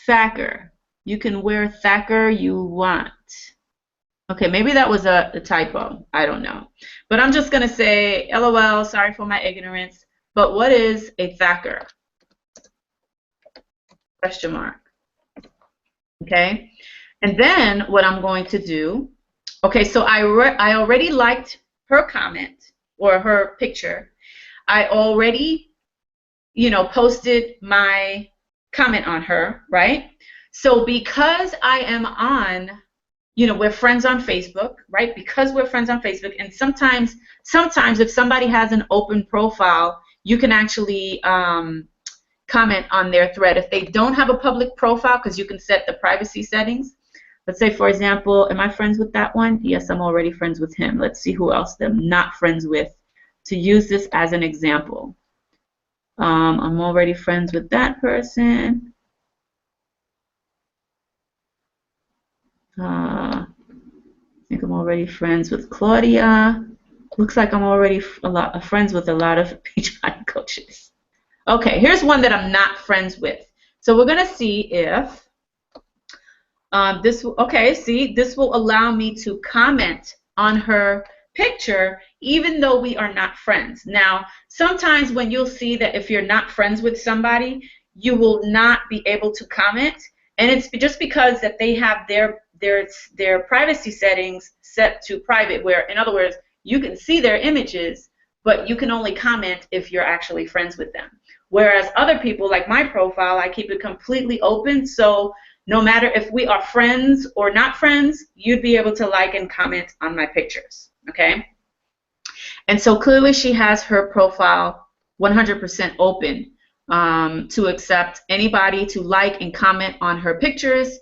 Thacker. You can wear Thacker you want. Okay, maybe that was a typo. I don't know. But I'm just going to say, LOL, sorry for my ignorance. But what is a Thacker? Question mark. Okay? And then what I'm going to do, okay, so I already liked her comment or her picture. I already, posted my comment on her, right? So because I am on, we're friends on Facebook, right? Because we're friends on Facebook, and sometimes if somebody has an open profile, you can actually comment on their thread. If they don't have a public profile, because you can set the privacy settings. Let's say, for example, am I friends with that one? Yes, I'm already friends with him. Let's see who else I'm not friends with to use this as an example. I'm already friends with that person. I think I'm already friends with Claudia. Looks like I'm already friends with a lot of Beachbody coaches. Okay, here's one that I'm not friends with. So we're going to see if this will allow me to comment on her picture even though we are not friends. Now, sometimes when you'll see that if you're not friends with somebody, you will not be able to comment, and it's just because that they have their privacy settings set to private, where, in other words, you can see their images, but you can only comment if you're actually friends with them. Whereas other people, like my profile, I keep it completely open, so no matter if we are friends or not friends, you'd be able to like and comment on my pictures, okay? And so clearly she has her profile 100% open to accept anybody to like and comment on her pictures.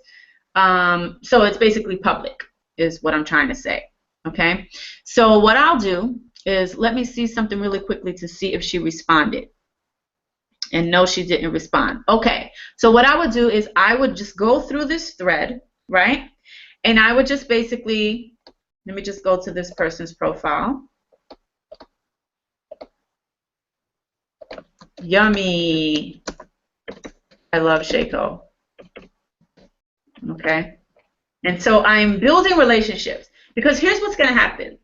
So it's basically public is what I'm trying to say, okay? So what I'll do is let me see something really quickly to see if she responded. And no, she didn't respond. Okay, so what I would do is I would just go through this thread, right? And I would just basically, let me just go to this person's profile. Yummy. I love Shaco. Okay. And so I'm building relationships because here's what's going to happen.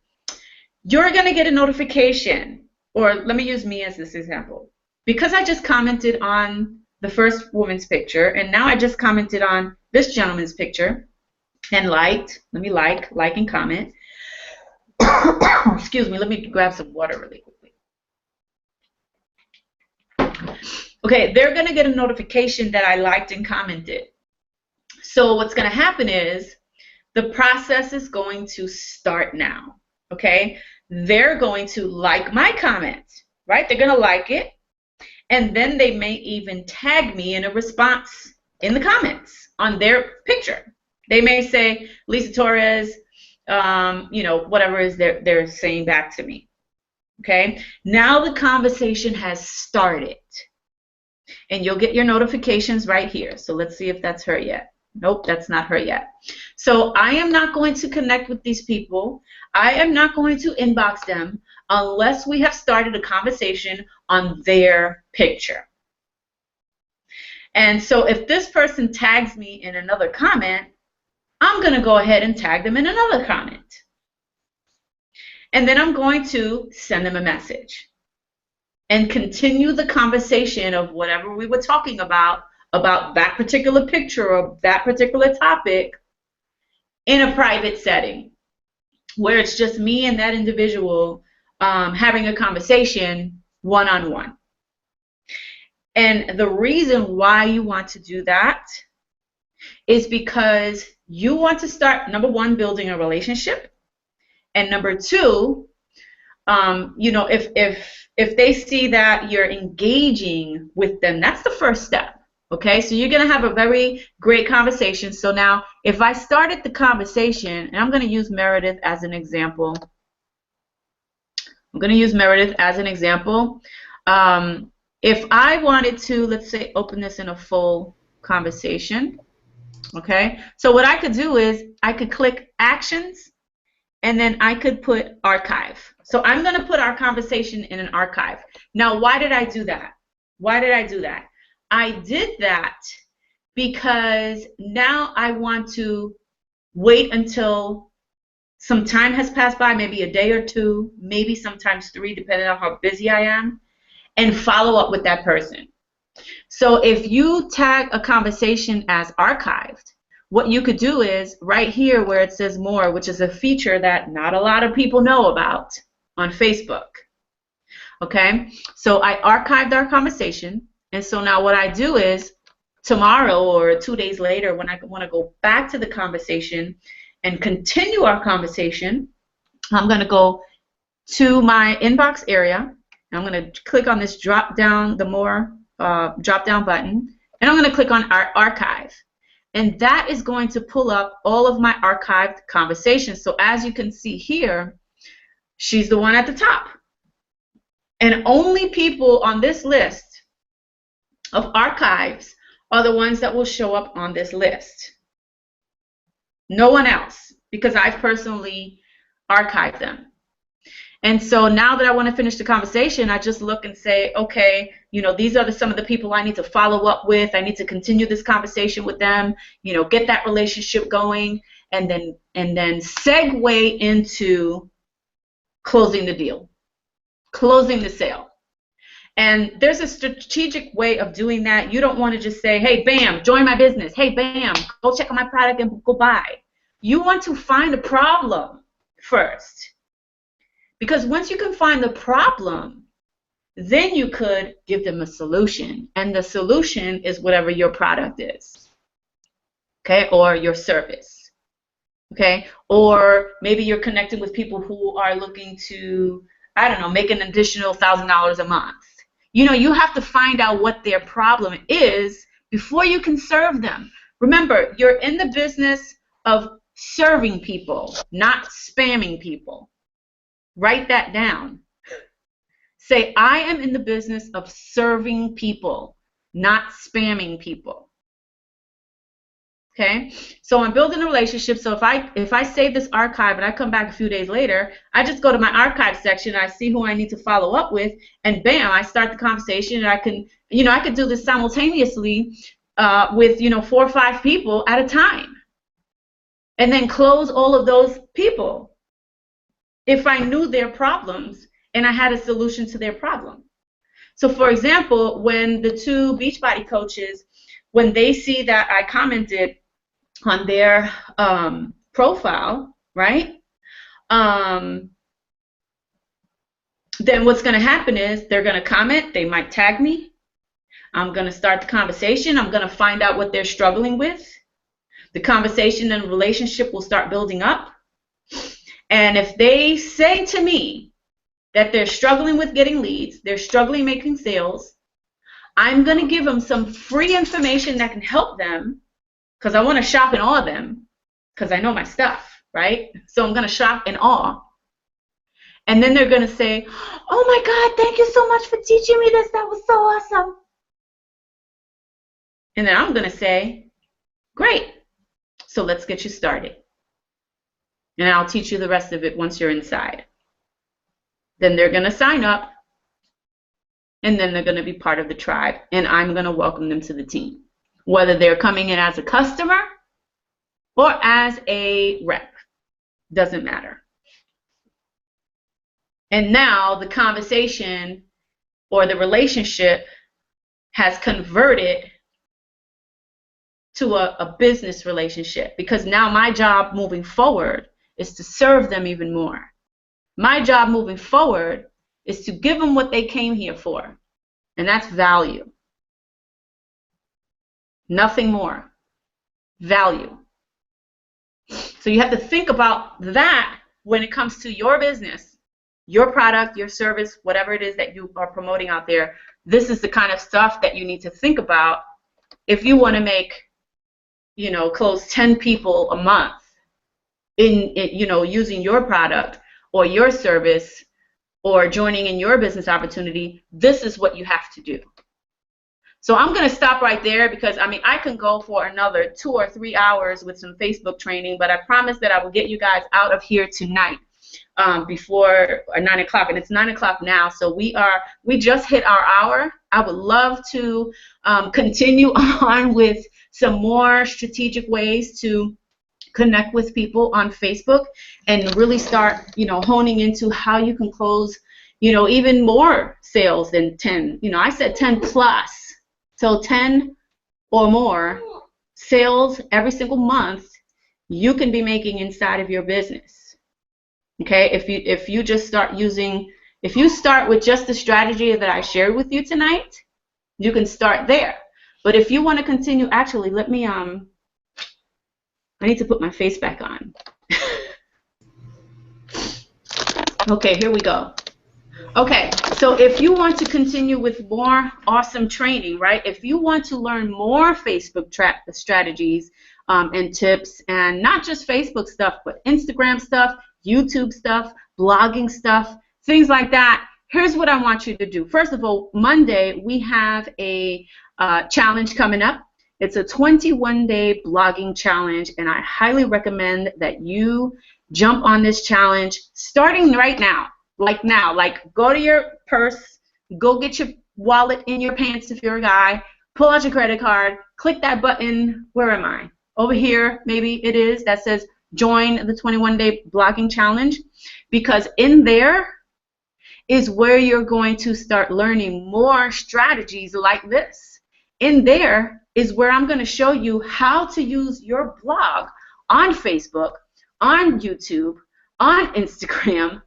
You're going to get a notification, or let me use me as this example. Because I just commented on the first woman's picture, and now I just commented on this gentleman's picture and liked. Let me like and comment. Excuse me, let me grab some water really quickly. Okay, they're going to get a notification that I liked and commented. So what's going to happen is the process is going to start now. Okay, they're going to like my comment, right? They're going to like it. And then they may even tag me in a response in the comments on their picture. They may say, Lisa Torres, you know, whatever is they're saying back to me. Okay? Now the conversation has started. And you'll get your notifications right here. So let's see if that's her yet. Nope, that's not her yet. So I am not going to connect with these people. I am not going to inbox them unless we have started a conversation on their picture. And so if this person tags me in another comment, I'm going to go ahead and tag them in another comment. And then I'm going to send them a message and continue the conversation of whatever we were talking about that particular picture or that particular topic in a private setting where it's just me and that individual having a conversation one-on-one. And the reason why you want to do that is because you want to start, number one, building a relationship, and number two, you know, if they see that you're engaging with them, that's the first step. Okay, so you're going to have a very great conversation. So now, if I started the conversation, and I'm going to use Meredith as an example. If I wanted to, let's say, open this in a full conversation, okay? So what I could do is I could click Actions, and then I could put Archive. So I'm going to put our conversation in an archive. Now, why did I do that? I did that because now I want to wait until some time has passed by, maybe a day or two, maybe sometimes 3, depending on how busy I am, and follow up with that person. So if you tag a conversation as archived, what you could do is right here where it says More, which is a feature that not a lot of people know about on Facebook. Okay, so I archived our conversation. And so now what I do is tomorrow or 2 days later when I want to go back to the conversation and continue our conversation, I'm going to go to my inbox area. I'm going to click on this drop down, the More drop down button, and I'm going to click on our archive. And that is going to pull up all of my archived conversations. So as you can see here, she's the one at the top. And only people on this list of archives are the ones that will show up on this list. No one else, because I've personally archived them. And so now that I want to finish the conversation, I just look and say, okay, you know, these are some of the people I need to follow up with. I need to continue this conversation with them, you know, get that relationship going, and then segue into closing the deal, closing the sale. And there's a strategic way of doing that. You don't want to just say, hey, bam, join my business. Hey, bam, go check out my product and go buy. You want to find a problem first. Because once you can find the problem, then you could give them a solution. And the solution is whatever your product is, okay, or your service, okay? Or maybe you're connecting with people who are looking to, I don't know, make an additional $1,000 a month. You know, you have to find out what their problem is before you can serve them. Remember, you're in the business of serving people, not spamming people. Write that down. Say, I am in the business of serving people, not spamming people. Okay? So I'm building a relationship. So if I save this archive and I come back a few days later, I just go to my archive section, I see who I need to follow up with, and bam, I start the conversation, and I can do this simultaneously with 4 or 5 people at a time. And then close all of those people if I knew their problems and I had a solution to their problem. So for example, when the 2 Beachbody coaches, when they see that I commented on their profile, right, then what's going to happen is they're going to comment, they might tag me, I'm going to start the conversation, I'm going to find out what they're struggling with. The conversation and relationship will start building up. And if they say to me that they're struggling with getting leads, they're struggling making sales, I'm going to give them some free information that can help them, because I want to shop and awe them, because I know my stuff, right? So I'm going to shop and awe. And then they're going to say, oh my God, thank you so much for teaching me this. That was so awesome. And then I'm going to say, great. So let's get you started. And I'll teach you the rest of it once you're inside. Then they're going to sign up. And then they're going to be part of the tribe. And I'm going to welcome them to the team. Whether they're coming in as a customer or as a rep. Doesn't matter. And now the conversation or the relationship has converted to a business relationship, because now my job moving forward is to serve them even more. My job moving forward is to give them what they came here for, and that's value. Nothing more. Value. So you have to think about that when it comes to your business, your product, your service, whatever it is that you are promoting out there. This is the kind of stuff that you need to think about if you want to make, close 10 people a month in using your product or your service or joining in your business opportunity. This is what you have to do. So I'm going to stop right there, because I can go for another 2 or 3 hours with some Facebook training, but I promise that I will get you guys out of here tonight before 9 o'clock, and it's 9 o'clock now. So we just hit our hour. I would love to continue on with some more strategic ways to connect with people on Facebook and really start, honing into how you can close, even more sales than 10. I said 10 plus. So 10 or more sales every single month you can be making inside of your business. Okay? If you just start if you start with just the strategy that I shared with you tonight, you can start there. But if you want to continue, actually, let me I need to put my face back on. Okay, here we go. Okay, so if you want to continue with more awesome training, right? If you want to learn more Facebook strategies and tips, and not just Facebook stuff, but Instagram stuff, YouTube stuff, blogging stuff, things like that, here's what I want you to do. First of all, Monday we have a challenge coming up. It's a 21-day blogging challenge, and I highly recommend that you jump on this challenge starting right now. Like go to your purse, go get your wallet in your pants if you're a guy, pull out your credit card, click that button. Where am I? Over here, maybe it is, that says join the 21-day blogging challenge, because in there is where you're going to start learning more strategies like this. In there is where I'm going to show you how to use your blog on Facebook, on YouTube, on Instagram.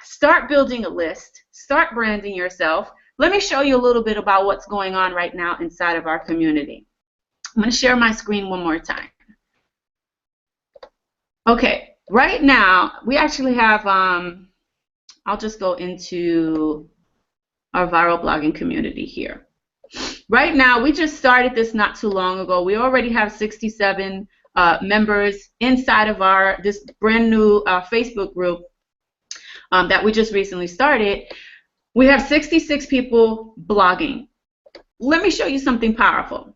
Start building a list. Start branding yourself. Let me show you a little bit about what's going on right now inside of our community. I'm going to share my screen one more time. Okay, right now we actually have, I'll just go into our viral blogging community here. Right now, we just started this not too long ago. We already have 67 members inside of this brand new Facebook group. that we just recently started, we have 66 people blogging. Let me show you something powerful.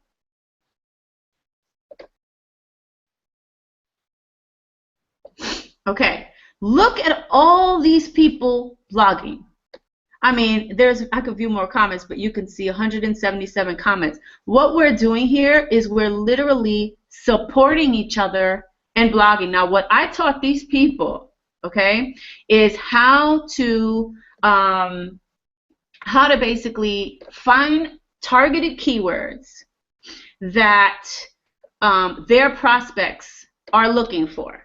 Okay, look at all these people blogging. I mean, I could view more comments, but you can see 177 comments. What we're doing here is we're literally supporting each other and blogging. Now, what I taught these people, okay, is how to basically find targeted keywords that their prospects are looking for.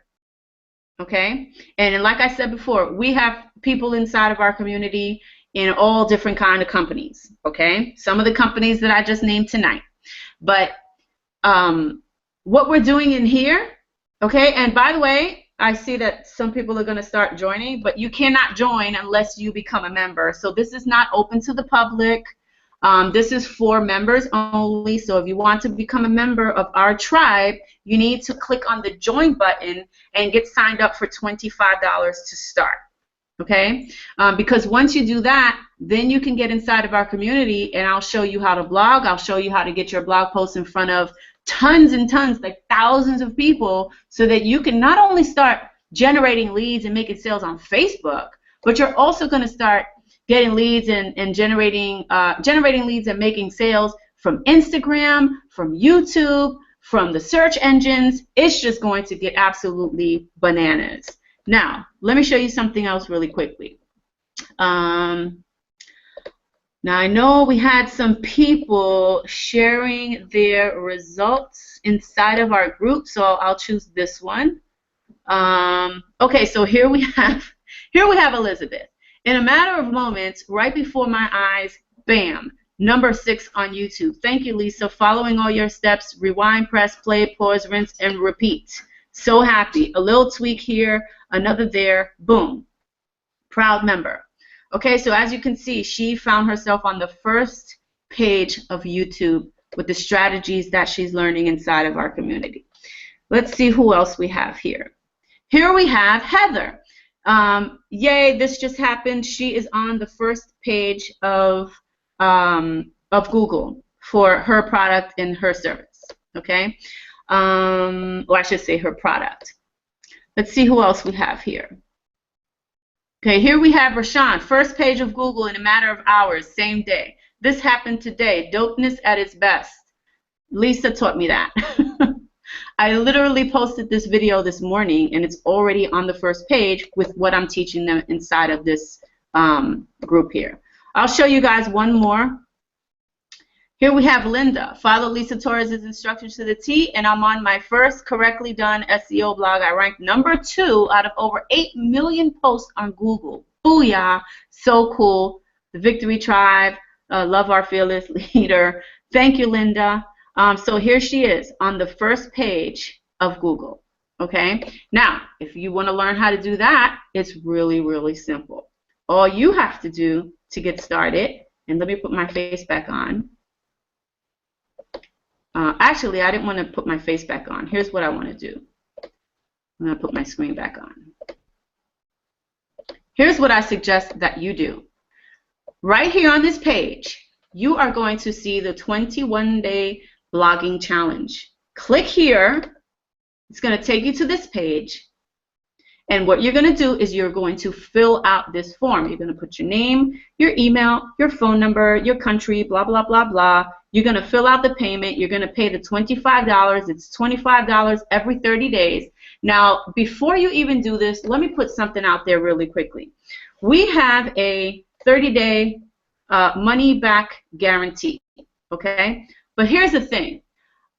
Okay, and like I said before, we have people inside of our community in all different kind of companies. Okay, some of the companies that I just named tonight. But what we're doing in here, okay, and by the way, I see that some people are going to start joining, but you cannot join unless you become a member. So this is not open to the public. This is for members only. So if you want to become a member of our tribe, you need to click on the join button and get signed up for $25 to start. Okay? Because once you do that, then you can get inside of our community, and I'll show you how to blog. I'll show you how to get your blog posts in front of tons and tons, like thousands of people, so that you can not only start generating leads and making sales on Facebook, but you're also going to start getting leads and generating leads and making sales from Instagram, from YouTube, from the search engines. It's just going to get absolutely bananas. Now, let me show you something else really quickly. Now, I know we had some people sharing their results inside of our group, so I'll choose this one. Okay, so here we have Elizabeth. In a matter of moments, right before my eyes, bam, number 6 on YouTube. Thank you, Lisa. Following all your steps, rewind, press, play, pause, rinse, and repeat. So happy. A little tweak here, another there, boom. Proud member. Okay, so as you can see, she found herself on the first page of YouTube with the strategies that she's learning inside of our community. Let's see who else we have here. Here we have Heather. Yay, this just happened. She is on the first page of Google for her product and her service. Okay, or I should say her product. Let's see who else we have here. Okay, here we have Rashawn, first page of Google in a matter of hours, same day. This happened today. Dopeness at its best. Lisa taught me that. I literally posted this video this morning, and it's already on the first page with what I'm teaching them inside of this group here. I'll show you guys one more. Here we have Linda. Follow Lisa Torres' instructions to the T, and I'm on my first correctly done SEO blog. I ranked number 2 out of over 8 million posts on Google. Booyah! So cool. The Victory Tribe. Love our fearless leader. Thank you, Linda. So here she is on the first page of Google. Okay? Now, if you want to learn how to do that, it's really, really simple. All you have to do to get started, and let me put my face back on. Actually, I didn't want to put my face back on. Here's what I want to do. I'm going to put my screen back on. Here's what I suggest that you do. Right here on this page, you are going to see the 21-day blogging challenge. Click here. It's going to take you to this page. And what you're going to do is you're going to fill out this form. You're going to put your name, your email, your phone number, your country, blah, blah, blah, blah. You're going to fill out the payment. You're going to pay the $25. It's $25 every 30 days. Now, before you even do this, let me put something out there really quickly. We have a 30-day money-back guarantee, okay? But here's the thing.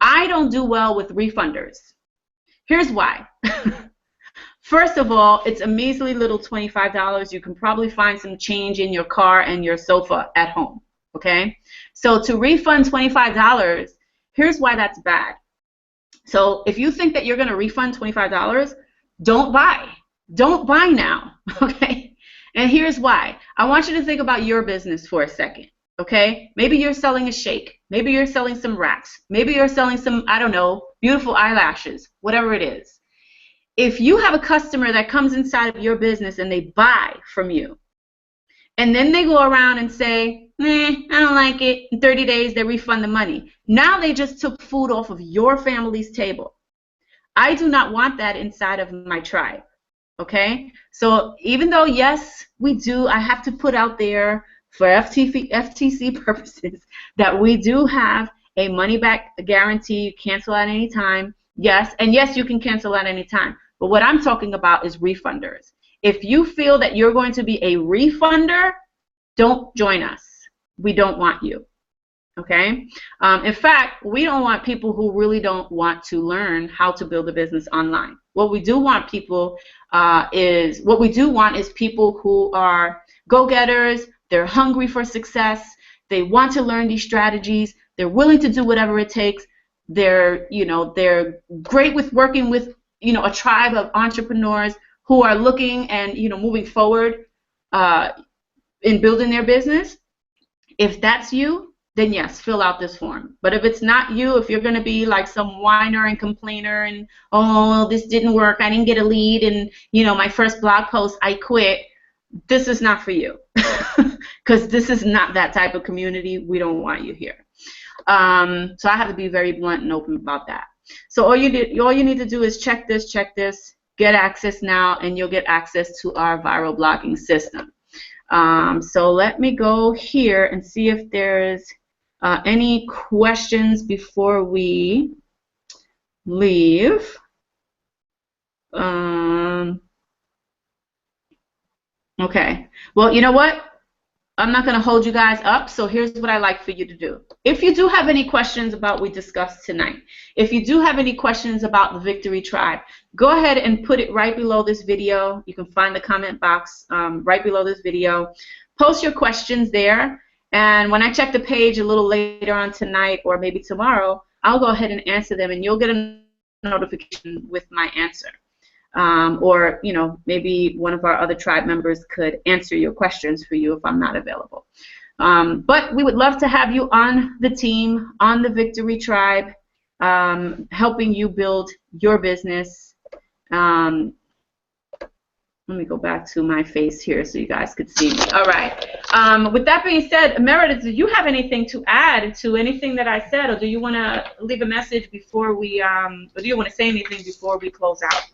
I don't do well with refunders. Here's why. First of all, it's a measly little $25. You can probably find some change in your car and your sofa at home, okay? So to refund $25, here's why that's bad. So if you think that you're going to refund $25, don't buy. Don't buy now, okay? And here's why. I want you to think about your business for a second, okay? Maybe you're selling a shake. Maybe you're selling some racks. Maybe you're selling some, I don't know, beautiful eyelashes, whatever it is. if you have a customer that comes inside of your business and they buy from you, and then they go around and say, I don't like it, in 30 days they refund the money. Now they just took food off of your family's table. I do not want that inside of my tribe, okay? So even though, yes, we do, I have to put out there for FTC purposes that we do have a money-back guarantee, you cancel at any time. Yes, and yes, you can cancel at any time. But what I'm talking about is refunders. If you feel that you're going to be a refunder, don't join us. We don't want you, okay? In fact, we don't want people who really don't want to learn how to build a business online. What we do want people is people who are go-getters. They're hungry for success. They want to learn these strategies. They're willing to do whatever it takes. They're great with working with, a tribe of entrepreneurs who are looking and, moving forward in building their business. If that's you, then yes, fill out this form. But if it's not you, if you're going to be like some whiner and complainer and, oh, this didn't work, I didn't get a lead, and, my first blog post, I quit, this is not for you. Because this is not that type of community. We don't want you here. So I have to be very blunt and open about that. So all you need to do is check this, get access now, and you'll get access to our viral blogging system. So let me go here and see if there's any questions before we leave. Okay. Well, you know what? I'm not going to hold you guys up, so here's what I like for you to do. If you do have any questions about what we discussed tonight, if you do have any questions about the Victory Tribe, go ahead and put it right below this video. You can find the comment box right below this video. Post your questions there, and when I check the page a little later on tonight or maybe tomorrow, I'll go ahead and answer them, and you'll get a notification with my answer. Or, maybe one of our other tribe members could answer your questions for you if I'm not available. But we would love to have you on the team, on the Victory Tribe, helping you build your business. Let me go back to my face here so you guys could see me. All right. With that being said, Meredith, do you have anything to add to anything that I said, or do you want to leave a message before we, or do you want to say anything before we close out?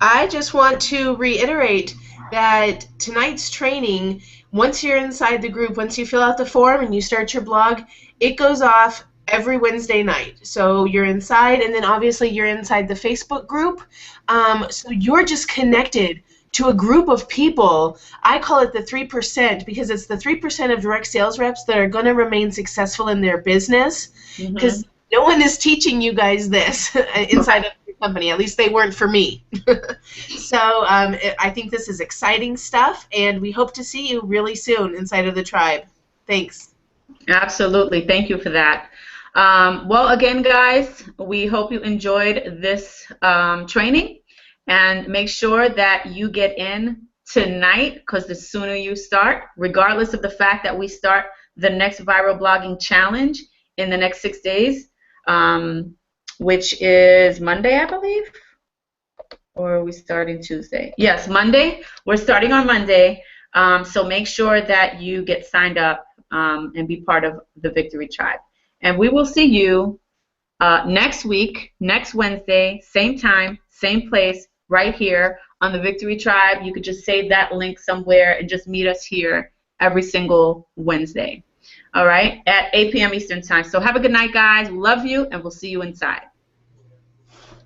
I just want to reiterate that tonight's training, once you're inside the group, once you fill out the form and you start your blog, it goes off every Wednesday night. So you're inside, and then obviously you're inside the Facebook group. So you're just connected to a group of people. I call it the 3% because it's the 3% of direct sales reps that are going to remain successful in their business, because no one is teaching you guys this inside of your company. At least they weren't for me. So I think this is exciting stuff, and we hope to see you really soon inside of the tribe. Thanks. Absolutely. Thank you for that. Well, again, guys, we hope you enjoyed this training, and make sure that you get in tonight, because the sooner you start, regardless of the fact that we start the next Viral Blogging Challenge in the next 6 days, which is Monday, I believe, or are we starting Tuesday? Yes, Monday. We're starting on Monday, so make sure that you get signed up and be part of the Victory Tribe. And we will see you next week, next Wednesday, same time, same place, right here on the Victory Tribe. You could just save that link somewhere and just meet us here every single Wednesday. All right, at 8 p.m. Eastern Time. So have a good night, guys. Love you, and we'll see you inside.